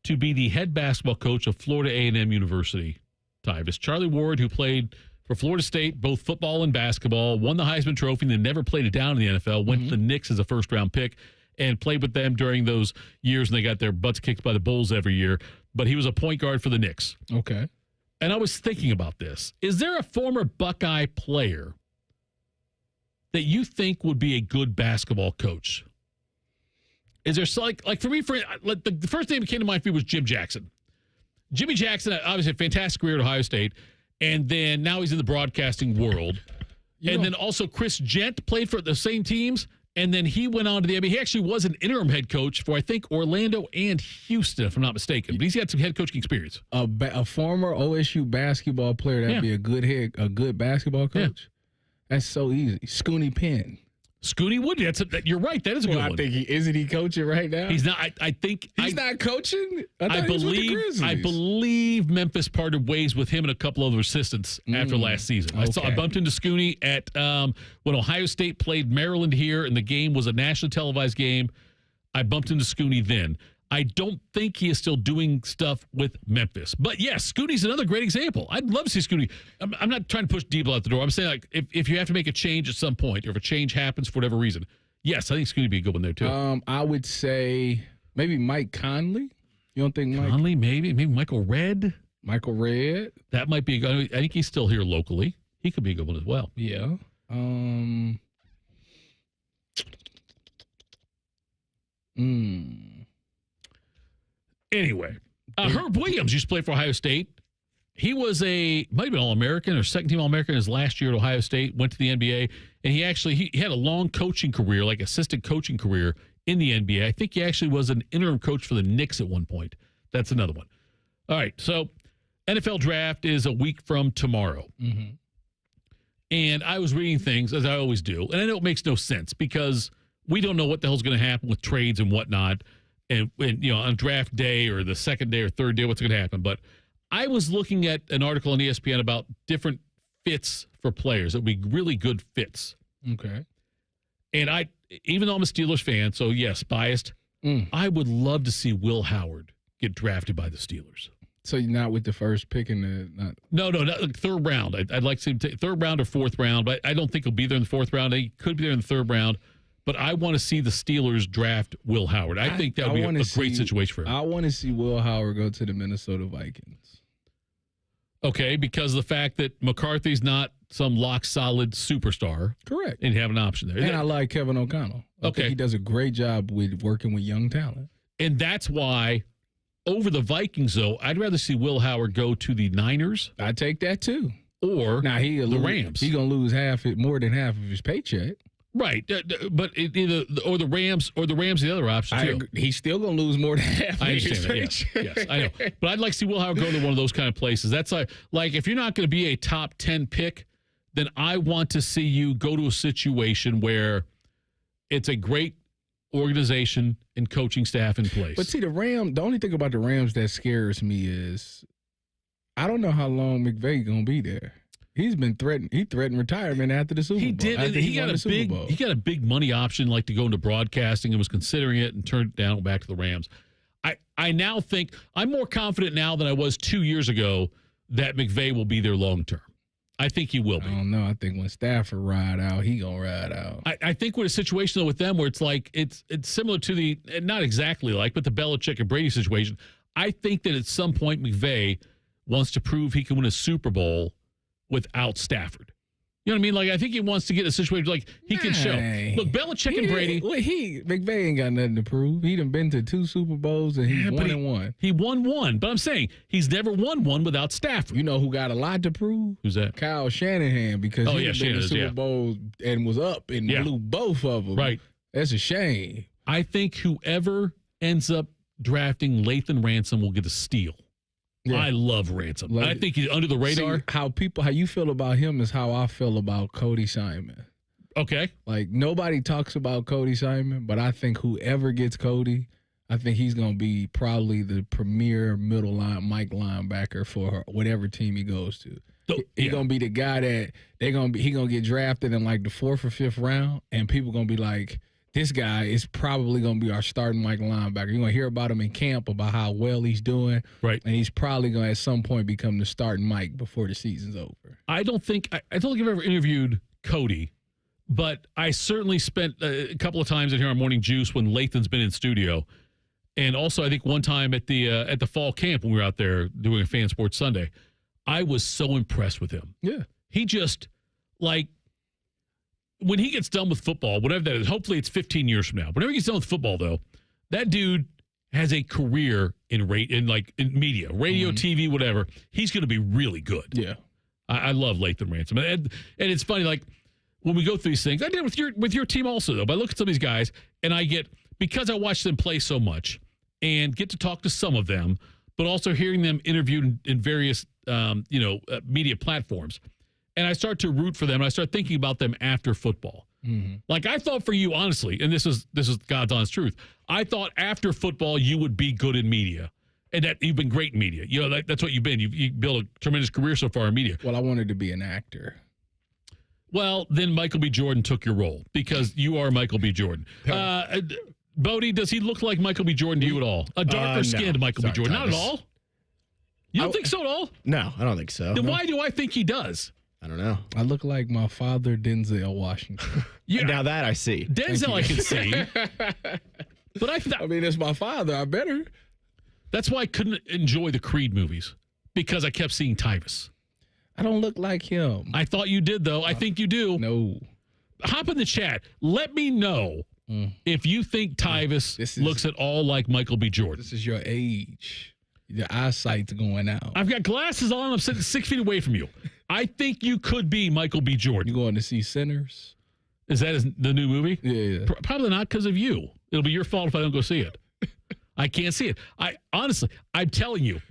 Speaker 3: to be the head basketball coach of Florida A&M University, Tyvis. Charlie Ward, who played for Florida State, both football and basketball, won the Heisman Trophy, and then never played it down in the NFL, went to the Knicks as a first-round pick, and played with them during those years, and they got their butts kicked by the Bulls every year. But he was a point guard for the Knicks.
Speaker 4: Okay.
Speaker 3: And I was thinking about this. Is there a former Buckeye player that you think would be a good basketball coach? Is there like for me, the first name that came to mind for me was Jim Jackson. Jimmy Jackson, obviously a fantastic career at Ohio State, and then now he's in the broadcasting world. Then also Chris Gent played for the same teams, and then he went on to he actually was an interim head coach for, I think, Orlando and Houston, if I'm not mistaken. But he's got some head coaching experience.
Speaker 4: A former OSU basketball player that'd be a good basketball coach. Yeah. That's so easy. Scooney Penn.
Speaker 3: Scooty Wood, you're right. That is a good one.
Speaker 4: I think isn't he coaching right now?
Speaker 3: He's not. I think
Speaker 4: he's not coaching.
Speaker 3: I believe Memphis parted ways with him and a couple other assistants after last season.
Speaker 4: Okay.
Speaker 3: I bumped into Scooney at when Ohio State played Maryland here, and the game was a nationally televised game. I bumped into Scooney then. I don't think he is still doing stuff with Memphis. But yes, Scooney's another great example. I'd love to see Scooney. I'm not trying to push Debo out the door. I'm saying, like, if you have to make a change at some point, or if a change happens for whatever reason, yes, I think Scooney would be a good one there, too.
Speaker 4: I would say maybe Mike Conley. You don't think Mike?
Speaker 3: Conley, maybe Michael Redd?
Speaker 4: Michael Redd.
Speaker 3: That might be a good. I think he's still here locally. He could be a good one as well.
Speaker 4: Yeah.
Speaker 3: Anyway, Herb Williams used to play for Ohio State. He was might have been All-American or second-team All-American his last year at Ohio State, went to the NBA, and he had a long coaching career, like assistant coaching career in the NBA. I think he actually was an interim coach for the Knicks at one point. That's another one. All right, so NFL draft is a week from tomorrow.
Speaker 4: Mm-hmm.
Speaker 3: And I was reading things, as I always do, and I know it makes no sense because we don't know what the hell's going to happen with trades and whatnot. And on draft day or the second day or third day, what's going to happen. But I was looking at an article on ESPN about different fits for players that would be really good fits.
Speaker 4: Okay.
Speaker 3: And even though I'm a Steelers fan, so yes, biased, I would love to see Will Howard get drafted by the Steelers.
Speaker 4: So you're not with the first pick in the...
Speaker 3: No, not third round. I'd like to see him take third round or fourth round, but I don't think he'll be there in the fourth round. He could be there in the third round. But I want to see the Steelers draft Will Howard. I think that would be a great situation for him.
Speaker 4: I want to see Will Howard go to the Minnesota Vikings.
Speaker 3: Okay, because of the fact that McCarthy's not some lock-solid superstar.
Speaker 4: Correct.
Speaker 3: And you have an option there.
Speaker 4: And I like Kevin O'Connell. I think he does a great job with working with young talent.
Speaker 3: And that's why, over the Vikings, though, I'd rather see Will Howard go to the Niners.
Speaker 4: I'd take that, too.
Speaker 3: Or the Rams.
Speaker 4: He's going to lose more than half of his paycheck.
Speaker 3: Right, but either the Rams the other option too.
Speaker 4: He's still going to lose more than half.
Speaker 3: I understand that. Yes, I know. But I'd like to see Will Howard go to one of those kind of places. That's like if you're not going to be a top 10 pick, then I want to see you go to a situation where it's a great organization and coaching staff in place.
Speaker 4: But see, the only thing about the Rams that scares me is I don't know how long McVay going to be there. He's been threatened. He threatened retirement after the Super Bowl.
Speaker 3: He did. He got a big money option, like to go into broadcasting, and was considering it and turned it down back to the Rams. I now think I'm more confident now than I was 2 years ago that McVay will be there long term. I think he will be.
Speaker 4: I don't know. I think when Stafford ride out, he gonna ride out.
Speaker 3: I think with a situation though with them where it's like it's similar to not exactly like, but the Belichick and Brady situation. I think that at some point McVay wants to prove he can win a Super Bowl without Stafford. You know what I mean? Like, I think he wants to get a situation like he can show. Look, Belichick and Brady.
Speaker 4: McVay ain't got nothing to prove. He done been to 2 Super Bowls and he's won and won.
Speaker 3: He won one, but I'm saying he's never won one without Stafford.
Speaker 4: You know who got a lot to prove?
Speaker 3: Who's that?
Speaker 4: Kyle Shanahan, because he been to Super Bowls and was up and blew both of them.
Speaker 3: Right.
Speaker 4: That's a shame.
Speaker 3: I think whoever ends up drafting Lathan Ransom will get a steal. Yeah. I love Ransom. I think he's under the radar.
Speaker 4: See, how you feel about him is how I feel about Cody Simon.
Speaker 3: Okay.
Speaker 4: Like, nobody talks about Cody Simon, but I think whoever gets Cody, I think he's going to be probably the premier middle linebacker for whatever team he goes to. He's going to be the guy that he going to get drafted in like the 4th or 5th round, and people going to be like, this guy is probably going to be our starting Mike linebacker. You're going to hear about him in camp, about how well he's doing.
Speaker 3: Right.
Speaker 4: And he's probably going to at some point become the starting Mike before the season's over.
Speaker 3: I don't think I've ever interviewed Cody, but I certainly spent a couple of times in here on Morning Juice when Lathan's been in studio. And also I think one time at the fall camp when we were out there doing a Fan Sports Sunday, I was so impressed with him.
Speaker 4: Yeah.
Speaker 3: He just, like, when he gets done with football, whatever that is, hopefully it's 15 years from now. Whenever he gets done with football, though, that dude has a career in media, radio, TV, whatever. He's going to be really good.
Speaker 4: Yeah.
Speaker 3: I love Lathan Ransom. And it's funny, like, when we go through these things, I did with your team also, though. But I look at some of these guys, and I get, because I watch them play so much and get to talk to some of them, but also hearing them interviewed in various, media platforms. And I start to root for them. And I start thinking about them after football. Mm-hmm. Like, I thought for you, honestly, and this is God's honest truth, I thought after football you would be good in media. And that you've been great in media. You know, that's what you've been. You built a tremendous career so far in media.
Speaker 4: Well, I wanted to be an actor.
Speaker 3: Well, then Michael B. Jordan took your role because you are Michael B. Jordan. Bodie, does he look like Michael B. Jordan to you at all? A darker-skinned Michael B. Jordan. Not at all? You don't think so at all?
Speaker 5: No, I don't think so.
Speaker 3: Then why do I think he does?
Speaker 5: I don't know.
Speaker 4: I look like my father, Denzel Washington.
Speaker 5: Now that I see.
Speaker 3: Denzel I can see. But I
Speaker 4: mean, it's my father. I better.
Speaker 3: That's why I couldn't enjoy the Creed movies, because I kept seeing Tyvus.
Speaker 4: I don't look like him.
Speaker 3: I thought you did, though. I think you do.
Speaker 4: No.
Speaker 3: Hop in the chat. Let me know if you think Tyvus looks at all like Michael B. Jordan.
Speaker 4: This is your age. Your eyesight's going out.
Speaker 3: I've got glasses on. I'm sitting 6 feet away from you. I think you could be Michael B. Jordan.
Speaker 4: You going to see Sinners?
Speaker 3: Is that the new movie?
Speaker 4: Yeah.
Speaker 3: Probably not because of you. It'll be your fault if I don't go see it. I can't see it. I'm telling you,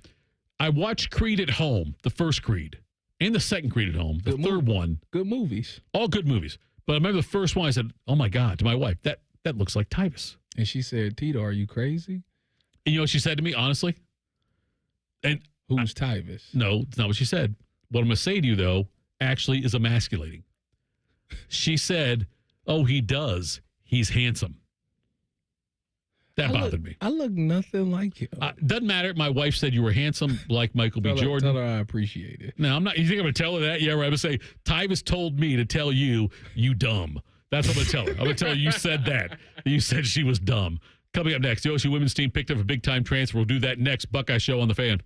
Speaker 3: I watched Creed at home, the first Creed, and the second Creed at home, the third one.
Speaker 4: Good movies.
Speaker 3: All good movies. But I remember the first one, I said, oh my God, to my wife, that looks like Tyvus.
Speaker 4: And she said, Tito, are you crazy?
Speaker 3: And you know what she said to me, honestly? And
Speaker 4: who's Tyvus?
Speaker 3: No, it's not what she said. What I'm going to say to you, though, actually is emasculating. She said, oh, he does. He's handsome. That bothered me.
Speaker 4: I look nothing like him.
Speaker 3: Doesn't matter. My wife said you were handsome like Michael B. Jordan.
Speaker 4: Tell her I appreciate it.
Speaker 3: No, I'm not. You think I'm going to tell her that? Yeah, right. I'm going to say, Tyvus told me to tell you, you dumb. That's what I'm going to tell her. I'm going to tell her you said that. You said she was dumb. Coming up next, the OSU women's team picked up a big-time transfer. We'll do that next. Buckeye Show on the Fan.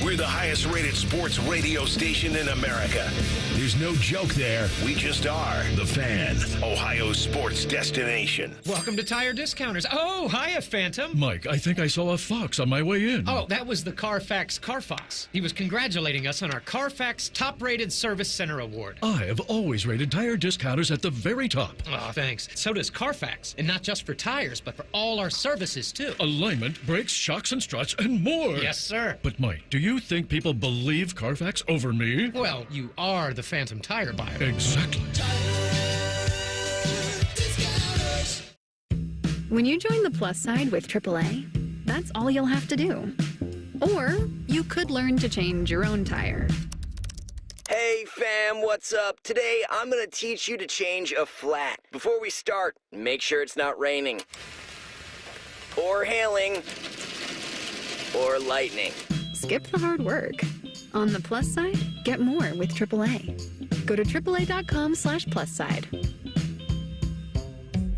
Speaker 2: We're the highest-rated sports radio station in America. There's no joke there. We just are. The Fan, Ohio's sports destination.
Speaker 6: Welcome to Tire Discounters. Oh, hiya, Phantom.
Speaker 7: Mike, I think I saw a fox on my way in.
Speaker 6: Oh, that was the Carfax Carfox. He was congratulating us on our Carfax Top-Rated Service Center Award.
Speaker 7: I have always rated Tire Discounters at the very top.
Speaker 6: Oh, thanks. So does Carfax. And not just for tires, but for all our services, too.
Speaker 7: Alignment, brakes, shocks, and struts, and more.
Speaker 6: Yes, sir.
Speaker 7: But, Mike, do you think people believe Carfax over me?
Speaker 6: Well, you are the Phantom Tire buyer.
Speaker 7: Exactly.
Speaker 20: When you join the plus side with AAA, that's all you'll have to do. Or you could learn to change your own tire.
Speaker 8: Hey fam, what's up? Today I'm going to teach you to change a flat. Before we start, make sure it's not raining, or hailing, or lightning.
Speaker 20: Skip the hard work. On the plus side, get more with AAA. Go to AAA.com/plus side.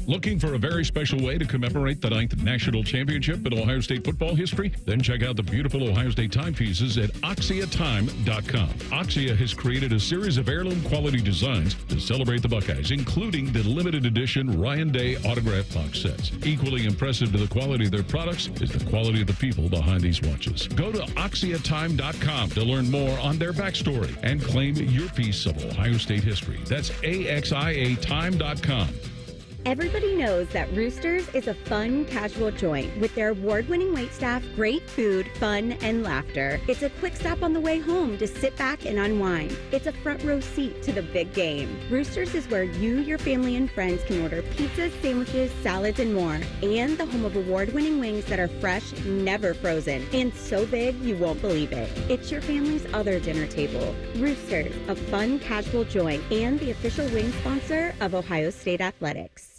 Speaker 1: Looking for a very special way to commemorate the 9th National Championship in Ohio State football history? Then check out the beautiful Ohio State timepieces at OxiaTime.com. Oxia has created a series of heirloom quality designs to celebrate the Buckeyes, including the limited edition Ryan Day autograph box sets. Equally impressive to the quality of their products is the quality of the people behind these watches. Go to OxiaTime.com to learn more on their backstory and claim your piece of Ohio State history. That's AXIATime.com.
Speaker 12: Everybody knows that Roosters is a fun, casual joint with their award-winning waitstaff, great food, fun, and laughter. It's a quick stop on the way home to sit back and unwind. It's a front row seat to the big game. Roosters is where you, your family, and friends can order pizzas, sandwiches, salads, and more. And the home of award-winning wings that are fresh, never frozen, and so big you won't believe it. It's your family's other dinner table. Roosters, a fun, casual joint, and the official wing sponsor of Ohio State Athletics.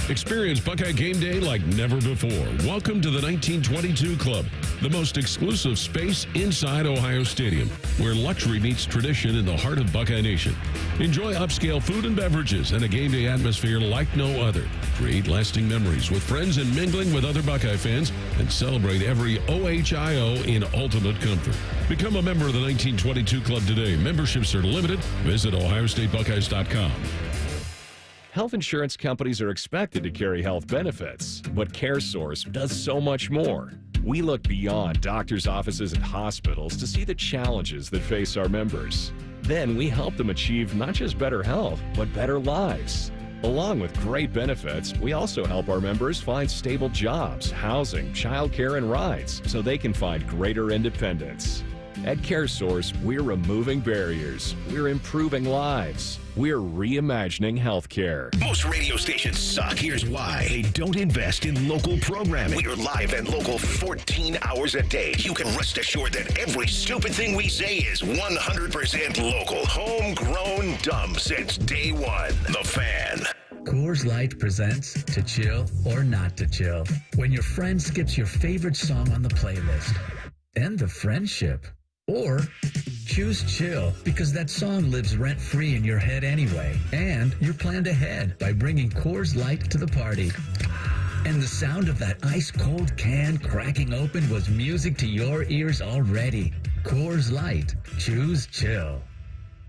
Speaker 1: Experience Buckeye game day like never before. Welcome to the 1922 Club, the most exclusive space inside Ohio Stadium, where luxury meets tradition in the heart of Buckeye Nation. Enjoy upscale food and beverages and a game day atmosphere like no other. Create lasting memories with friends and mingling with other Buckeye fans, and celebrate every OHIO in ultimate comfort. Become a member of the 1922 Club today. Memberships are limited. Visit OhioStateBuckeyes.com.
Speaker 10: Health insurance companies are expected to carry health benefits, but CareSource does so much more. We look beyond doctors' offices and hospitals to see the challenges that face our members. Then we help them achieve not just better health, but better lives. Along with great benefits, we also help our members find stable jobs, housing, childcare, and rides so they can find greater independence. At CareSource, we're removing barriers. We're improving lives. We're reimagining healthcare.
Speaker 2: Most radio stations suck. Here's why. They don't invest in local programming. We're live and local 14 hours a day. You can rest assured that every stupid thing we say is 100% local. Homegrown dumb since day one. The Fan.
Speaker 11: Coors Light presents To Chill or Not to Chill. When your friend skips your favorite song on the playlist. End the friendship. Or choose chill because that song lives rent-free in your head anyway. And you're planned ahead by bringing Coors Light to the party. And the sound of that ice-cold can cracking open was music to your ears already. Coors Light. Choose chill.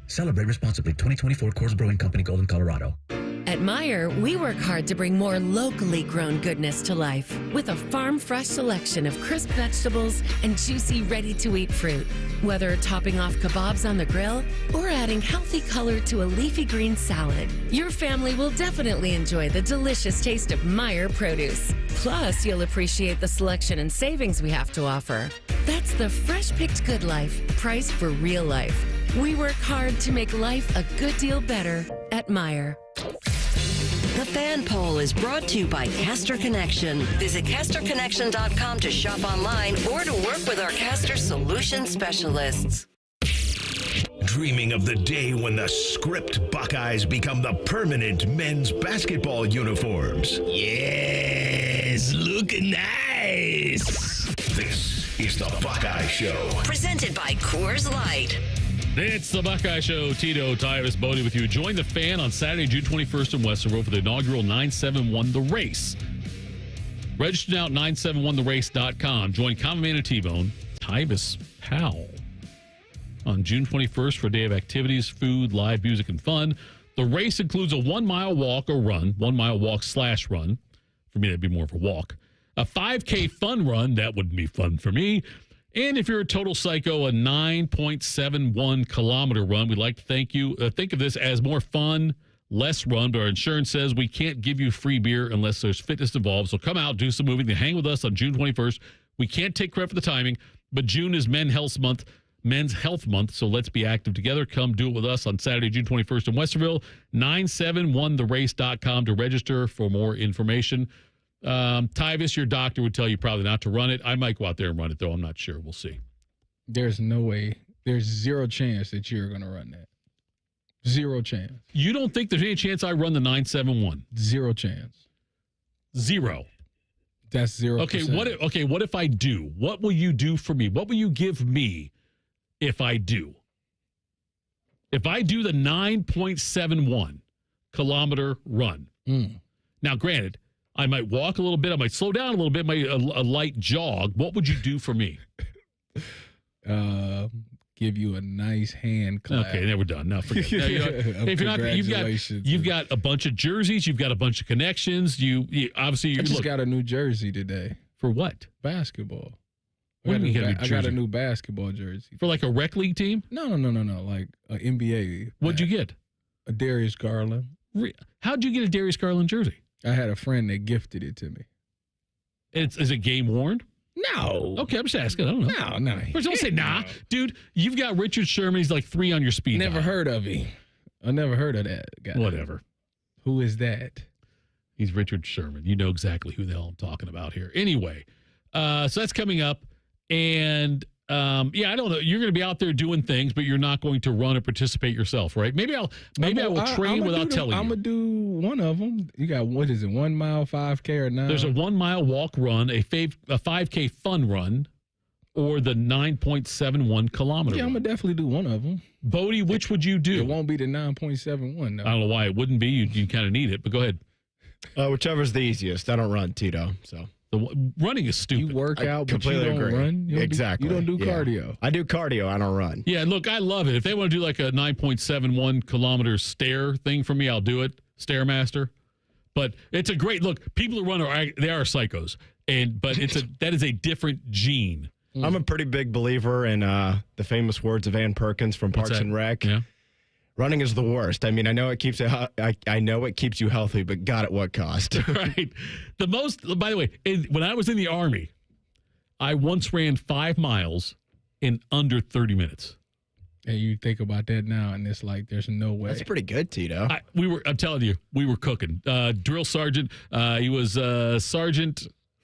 Speaker 11: Celebrate responsibly. 2024 Coors Brewing Company, Golden, Colorado.
Speaker 14: At Meijer, we work hard to bring more locally grown goodness to life with a farm-fresh selection of crisp vegetables and juicy, ready-to-eat fruit. Whether topping off kebabs on the grill or adding healthy color to a leafy green salad, your family will definitely enjoy the delicious taste of Meijer produce. Plus, you'll appreciate the selection and savings we have to offer. That's the fresh-picked good life, priced for real life. We work hard to make life a good deal better at Meijer.
Speaker 13: The Fan Poll is brought to you by Caster Connection. Visit CasterConnection.com to shop online or to work with our Caster Solution Specialists.
Speaker 2: Dreaming of the day when the script Buckeyes become the permanent men's basketball uniforms. Yes, looking nice. This is the Buckeye Show.
Speaker 13: Presented by Coors Light.
Speaker 3: It's the Buckeye Show. Tito, Tyvis, Bodie with you. Join the Fan on Saturday, June 21st in Westerville for the inaugural 971 The Race. Register now at 971therace.com. Join Common Man and T-Bone, Tyvis Powell on June 21st for a day of activities, food, live music, and fun. The race includes a 1 mile walk or run, 1 mile walk/run. For me, that'd be more of a walk. A 5K fun run. That wouldn't be fun for me. And if you're a total psycho, a 9.71 kilometer run. We'd like to thank you. Think of this as more fun, less run, but our insurance says we can't give you free beer unless there's fitness involved. So come out, do some moving, then hang with us on June 21st. We can't take credit for the timing, but June is Men's Health Month, so let's be active together. Come do it with us on Saturday, June 21st in Westerville. 971therace.com to register for more information. Tyvis, your doctor would tell you probably not to run it. I might go out there and run it, though. I'm not sure. We'll see.
Speaker 4: There's no way. There's zero chance that you're going to run that. Zero chance.
Speaker 3: You don't think there's any chance I run the 971?
Speaker 4: Zero chance.
Speaker 3: Zero.
Speaker 4: That's 0%.
Speaker 3: Okay, what if I do? What will you do for me? What will you give me if I do? If I do the 9.71 kilometer run. Now, granted, I might walk a little bit. I might slow down a little bit. A light jog. What would you do for me?
Speaker 4: Give you a nice hand clap.
Speaker 3: Okay, now we're done. Now forget. Now, if you're not, you've got a bunch of jerseys. You've got a bunch of connections. You obviously.
Speaker 4: I just got a new jersey today.
Speaker 3: For what?
Speaker 4: Basketball.
Speaker 3: When do you get a new
Speaker 4: I
Speaker 3: jersey?
Speaker 4: got a new basketball jersey.
Speaker 3: For like a rec league team?
Speaker 4: No. Like an NBA.
Speaker 3: What'd you get?
Speaker 4: A Darius Garland.
Speaker 3: How'd you get a Darius Garland jersey?
Speaker 4: I had a friend that gifted it to me.
Speaker 3: Is it game worn?
Speaker 4: No.
Speaker 3: Okay, I'm just asking. I don't know.
Speaker 4: No.
Speaker 3: First, don't say nah. Dude, you've got Richard Sherman. He's like 3 on your speed
Speaker 4: Never
Speaker 3: dial.
Speaker 4: heard of him. I never heard of that guy.
Speaker 3: Whatever.
Speaker 4: Who is that?
Speaker 3: He's Richard Sherman. You know exactly who the hell I'm talking about here. Anyway, so that's coming up. And yeah, I don't know. You're going to be out there doing things, but you're not going to run or participate yourself, right? Maybe I will train without telling you.
Speaker 4: I'm gonna do one of them. You got, what is it, 1 mile, 5K, or 9?
Speaker 3: There's a 1 mile walk run, a 5K fun run, or the 9.71 kilometer.
Speaker 4: Yeah, I'm gonna definitely do one of them.
Speaker 3: Bodie, which would you do?
Speaker 4: It won't be the 9.71. No.
Speaker 3: I don't know why it wouldn't be. You kind of need it, but go ahead.
Speaker 5: Whichever's the easiest. I don't run, Tito. So
Speaker 3: running is stupid.
Speaker 4: You work out, but you
Speaker 5: completely
Speaker 4: don't
Speaker 5: agree.
Speaker 4: run.
Speaker 5: Exactly.
Speaker 4: You don't do cardio.
Speaker 5: I do cardio. I don't run.
Speaker 3: Yeah, look, I love it. If they want to do like a 9.71 kilometer stair thing for me, I'll do it. Stairmaster. But it's a great look. People who run they are psychos, but that is a different gene.
Speaker 5: I'm a pretty big believer in the famous words of Ann Perkins from Parks and Rec.
Speaker 3: Yeah.
Speaker 5: Running is the worst. I mean, I know it keeps you healthy, but God, at what cost?
Speaker 3: Right. By the way, when I was in the Army, I once ran 5 miles in under 30 minutes.
Speaker 4: And you think about that now, and it's like there's no way.
Speaker 5: That's pretty good, Tito.
Speaker 3: I'm telling you, we were cooking. Drill sergeant, he was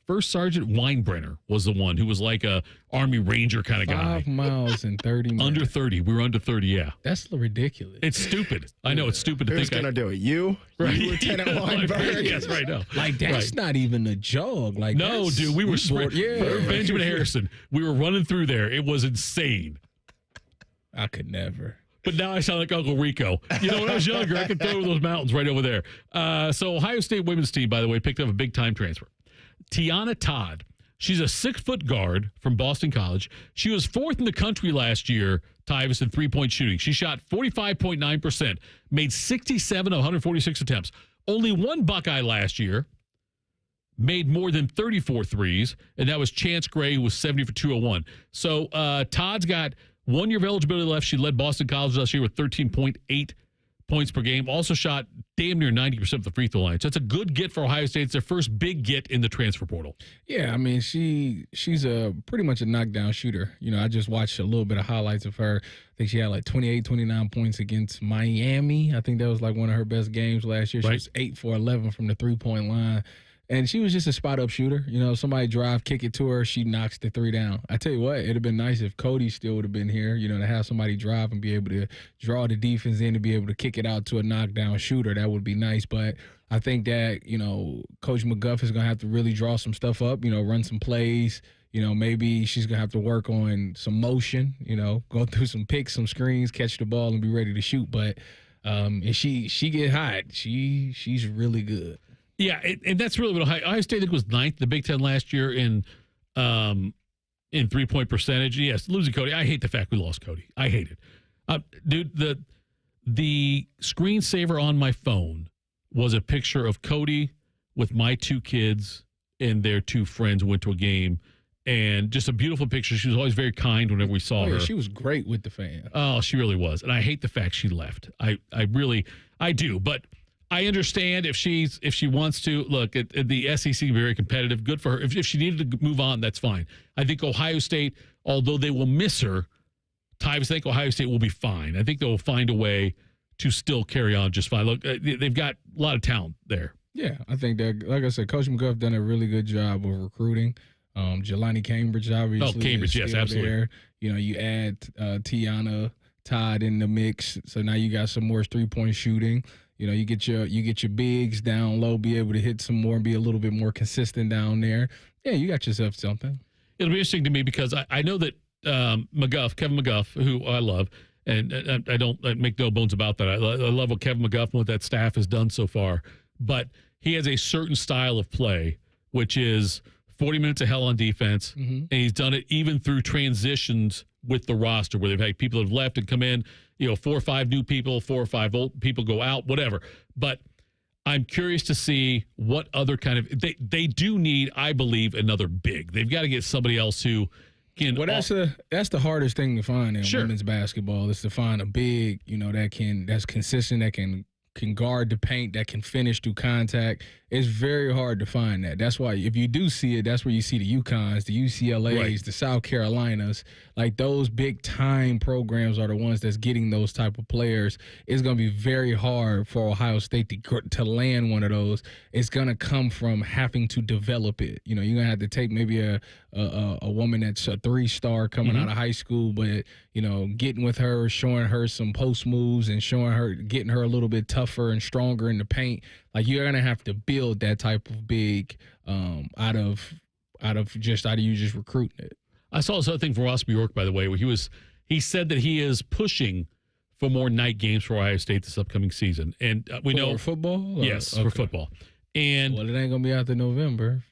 Speaker 3: First Sergeant Weinbrenner was the one who was like a Army Ranger kind of guy.
Speaker 4: 5 miles in 30 minutes.
Speaker 3: Under 30. We were under 30, yeah.
Speaker 4: That's ridiculous.
Speaker 3: It's stupid. I know it's stupid to
Speaker 5: Who's
Speaker 3: think.
Speaker 5: Who's going to do it? You?
Speaker 3: Right.
Speaker 5: You, Lieutenant Weinberg?
Speaker 3: Yes, right now.
Speaker 4: Like, that's not even a jog. Like,
Speaker 3: no, dude, we were Benjamin Harrison. We were running through there. It was insane.
Speaker 4: I could never.
Speaker 3: But now I sound like Uncle Rico. You know, when I was younger, I could throw those mountains right over there. So Ohio State women's team, by the way, picked up a big-time transfer. Tiana Todd. She's a 6-foot guard from Boston College. She was 4th in the country last year, Tyvus, in three-point shooting. She shot 45.9%, made 67 of 146 attempts. Only one Buckeye last year made more than 34 threes, and that was Chance Gray, who was 70 for 201. So Todd's got 1 year of eligibility left. She led Boston College last year with 13.8 points per game. Also shot damn near 90% of the free throw line. So it's a good get for Ohio State. It's their first big get in the transfer portal.
Speaker 4: Yeah, I mean, she's pretty much a knockdown shooter. You know, I just watched a little bit of highlights of her. I think she had like 28, 29 points against Miami. I think that was like one of her best games last year. She was 8 for 11 from the three-point line. And she was just a spot-up shooter. You know, somebody drive, kick it to her, she knocks the three down. I tell you what, it would have been nice if Cody still would have been here, you know, to have somebody drive and be able to draw the defense in to be able to kick it out to a knockdown shooter. That would be nice. But I think that, you know, Coach McGuff is going to have to really draw some stuff up, you know, run some plays. You know, maybe she's going to have to work on some motion, you know, go through some picks, some screens, catch the ball, and be ready to shoot. But if she get hot, she's really good.
Speaker 3: Yeah, and that's really what Ohio State, I think, was 9th in the Big Ten last year in three-point percentage. Yes, losing Cody. I hate the fact we lost Cody. I hate it. Dude, the screensaver on my phone was a picture of Cody with my 2 kids and their 2 friends who went to a game, and just a beautiful picture. She was always very kind whenever we saw her.
Speaker 4: She was great with the fans.
Speaker 3: Oh, she really was. And I hate the fact she left. I do, but I understand if she wants to. Look, the SEC very competitive. Good for her. If she needed to move on, that's fine. I think Ohio State, although they will miss her, I think Ohio State will be fine. I think they will find a way to still carry on just fine. Look, they've got a lot of talent there.
Speaker 4: Yeah, I think that, like I said, Coach McGuff done a really good job of recruiting. Jelani Cambridge, obviously.
Speaker 3: Oh, Cambridge, yes, absolutely.
Speaker 4: There. You know, you add Tiana Todd in the mix, so now you got some more three-point shooting. You know, you get your bigs down low, be able to hit some more, and be a little bit more consistent down there. Yeah, you got yourself something.
Speaker 3: It'll be interesting to me because I know that Kevin McGuff, who I love, and I don't make no bones about that. I love what Kevin McGuff and what that staff has done so far. But he has a certain style of play, which is 40 minutes of hell on defense, and he's done it even through transitions with the roster where they've had people that have left and come in, 4 or 5 new people, 4 or 5 old people go out, whatever. But I'm curious to see what other kind of they do need, I believe, another big. They've got to get somebody else who can.
Speaker 4: Well, that's the hardest thing to find in women's basketball is to find a big, that's consistent, that can can guard the paint, that can finish through contact. It's very hard to find that. That's why if you do see it, that's where you see the UConns, the UCLAs, the South Carolinas. Like those big-time programs are the ones that's getting those type of players. It's going to be very hard for Ohio State to land one of those. It's going to come from having to develop it. You know, you're going to have to take maybe a woman that's a 3-star coming out of high school, but, you know, getting with her, showing her some post moves and getting her a little bit tougher and stronger in the paint. Like you're going to have to build that type of big out of you just recruiting it.
Speaker 3: I saw this other thing from Ross Bjork, by the way, where he said that he is pushing for more night games for Ohio State this upcoming season. And we know
Speaker 4: football?
Speaker 3: Yes, for football. And
Speaker 4: well, it ain't going to be out in November.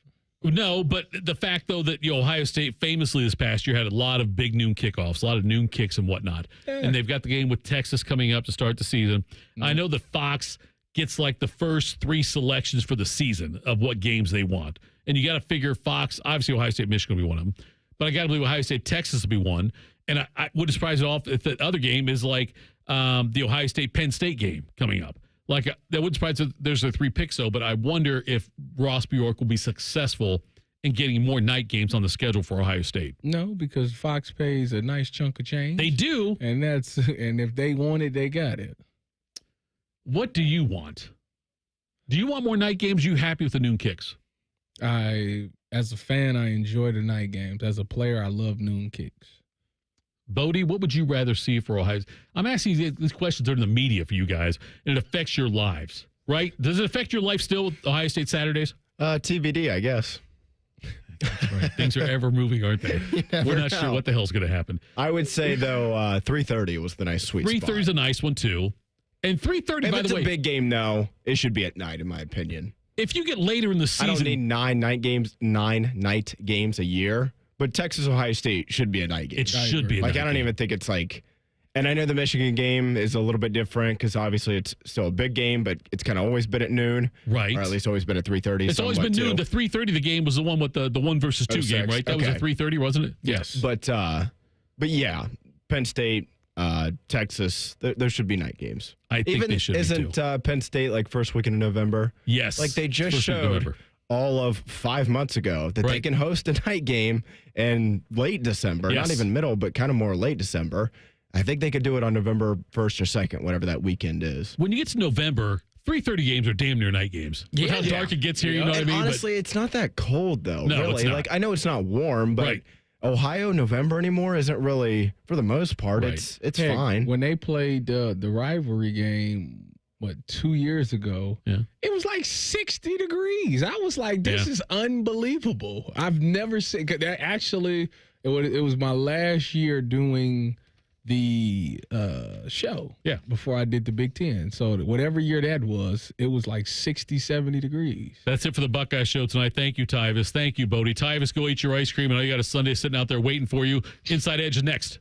Speaker 3: No, but the fact, though, that Ohio State famously this past year had a lot of big noon kickoffs, a lot of noon kicks and whatnot. Yeah. And they've got the game with Texas coming up to start the season. I know that Fox gets like the first 3 selections for the season of what games they want. And you got to figure Fox, obviously Ohio State, Michigan will be one of them. But I got to believe Ohio State, Texas will be one. And I wouldn't surprise it off if the other game is like the Ohio State, Penn State game coming up. Like, that wouldn't surprise me. There's a 3 picks, though, but I wonder if Ross Bjork will be successful in getting more night games on the schedule for Ohio State.
Speaker 4: No, because Fox pays a nice chunk of change.
Speaker 3: They do.
Speaker 4: And if they want it, they got it.
Speaker 3: What do you want? Do you want more night games? Are you happy with the noon kicks?
Speaker 4: As a fan, I enjoy the night games. As a player, I love noon kicks.
Speaker 3: Bodie, what would you rather see for Ohio State? I'm asking these questions are in the media for you guys, and it affects your lives, right? Does it affect your life still with Ohio State Saturdays?
Speaker 5: TBD, I guess.
Speaker 3: That's right. Things are ever moving, aren't they? We're not sure what the hell's going to happen.
Speaker 5: I would say, though, 3:30 was the nice sweet spot.
Speaker 3: 3:30 is a nice one, too. And 3:30, by the way.
Speaker 5: If it's a big game, though, it should be at night, in my opinion.
Speaker 3: If you get later in the season.
Speaker 5: I don't need 9 night games a year. But Texas, Ohio State should be a night game.
Speaker 3: It should be a night game.
Speaker 5: I don't even think it's like, and I know the Michigan game is a little bit different because obviously it's still a big game, but it's kind of always been at noon.
Speaker 3: Right.
Speaker 5: Or at least always been at 3:30.
Speaker 3: It's always been noon. The 3:30, the game was the one with the 1 versus 2 game, right? That was a 3:30, wasn't it?
Speaker 5: Yes. But yeah, Penn State, Texas, there should be night games.
Speaker 3: I think they should be too.
Speaker 5: Isn't Penn State like first weekend of November?
Speaker 3: Yes.
Speaker 5: Like they just showed all of 5 months ago that they can host a night game in late December, not even middle, but kind of more late December. I think they could do it on November 1st or 2nd, whatever that weekend is.
Speaker 3: When you get to November, 3:30 games are damn near night games. With how dark it gets here, you know what I mean?
Speaker 5: Honestly, it's not that cold, though.
Speaker 3: No,
Speaker 5: really.
Speaker 3: it's not.
Speaker 5: Like, I know it's not warm, but Ohio, November anymore isn't really, for the most part, it's fine.
Speaker 4: When they played the rivalry game, 2 years ago, it was like 60 degrees. I was like, this is unbelievable. I've never seen, actually, it was my last year doing the show before I did the Big Ten. So whatever year that was, it was like 60, 70 degrees.
Speaker 3: That's it for the Buckeye Show tonight. Thank you, Tyvis. Thank you, Bodie. Tyvis, go eat your ice cream. I know you got a Sunday sitting out there waiting for you. Inside Edge is next.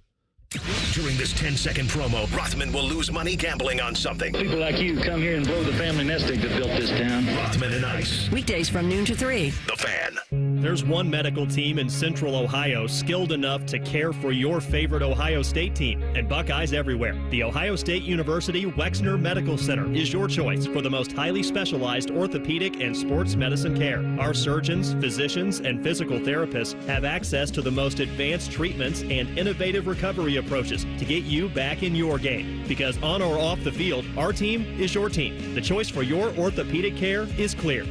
Speaker 2: During this 10-second promo, Rothman will lose money gambling on something.
Speaker 15: People like you come here and blow the family nest egg that built this town.
Speaker 2: Rothman and Ice.
Speaker 13: Weekdays from noon to 3.
Speaker 2: The Fan.
Speaker 16: There's one medical team in Central Ohio skilled enough to care for your favorite Ohio State team, and Buckeyes everywhere. The Ohio State University Wexner Medical Center is your choice for the most highly specialized orthopedic and sports medicine care. Our surgeons, physicians, and physical therapists have access to the most advanced treatments and innovative recovery approaches to get you back in your game. Because on or off the field, our team is your team. The choice for your orthopedic care is clear.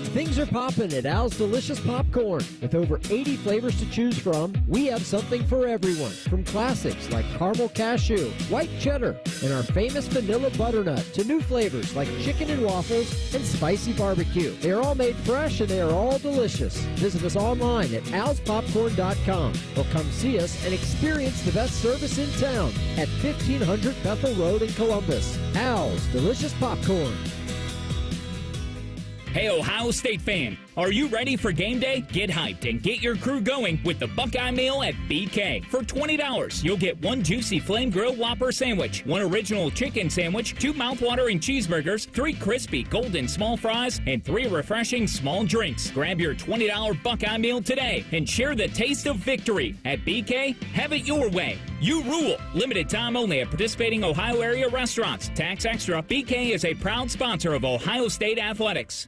Speaker 18: Things are popping at Al's Delicious Popcorn. With over 80 flavors to choose from, we have something for everyone. From classics like caramel cashew, white cheddar, and our famous vanilla butternut to new flavors like chicken and waffles and spicy barbecue. They are all made fresh and they are all delicious. Visit us online at alspopcorn.com or come see us and experience the best service in town at 1500 Bethel Road in Columbus. Al's Delicious Popcorn.
Speaker 24: Hey, Ohio State fan, are you ready for game day? Get hyped and get your crew going with the Buckeye Meal at BK. For $20, you'll get 1 juicy flame grill Whopper sandwich, 1 original chicken sandwich, 2 mouthwatering cheeseburgers, 3 crispy golden small fries, and 3 refreshing small drinks. Grab your $20 Buckeye Meal today and share the taste of victory. At BK, have it your way. You rule. Limited time only at participating Ohio area restaurants. Tax extra. BK is a proud sponsor of Ohio State Athletics.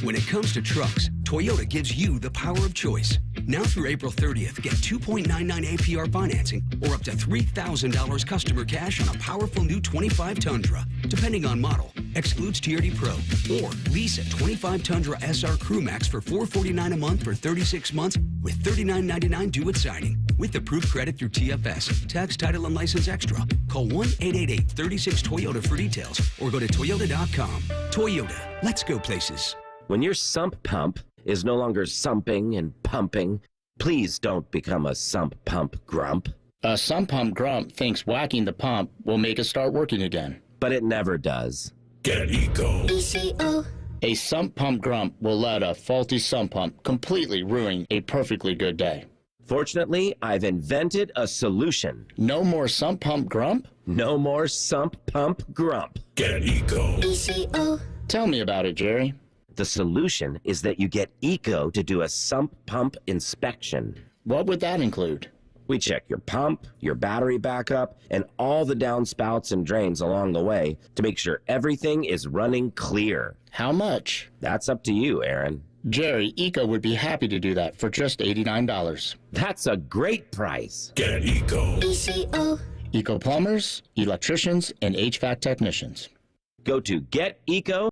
Speaker 9: When it comes to trucks, Toyota gives you the power of choice. Now through April 30th, get 2.99 APR financing or up to $3,000 customer cash on a powerful new 25 Tundra. Depending on model, excludes TRD Pro. Or lease a 25 Tundra SR Crew Max for $449 a month for 36 months with $39.99 due at signing. With approved credit through TFS, tax, title, and license extra. Call 1-888-36-TOYOTA for details or go to toyota.com. Toyota, let's go places.
Speaker 17: When your sump pump is no longer sumping and pumping, please don't become a sump pump grump.
Speaker 19: A sump pump grump thinks whacking the pump will make it start working again.
Speaker 17: But it never does.
Speaker 19: Get ECO. ECO. A sump pump grump will let a faulty sump pump completely ruin a perfectly good day.
Speaker 17: Fortunately, I've invented a solution.
Speaker 19: No more sump pump grump?
Speaker 17: No more sump pump grump.
Speaker 19: Get ECO. ECO. Tell me about it, Jerry.
Speaker 17: The solution is that you get ECO to do a sump pump inspection.
Speaker 19: What would that include?
Speaker 17: We check your pump, your battery backup, and all the downspouts and drains along the way to make sure everything is running clear.
Speaker 19: How much?
Speaker 17: That's up to you, Aaron.
Speaker 19: Jerry, ECO would be happy to do that for just $89.
Speaker 17: That's a great price.
Speaker 19: Get ECO. ECO. ECO plumbers, electricians, and HVAC technicians.
Speaker 17: Go to GetEco.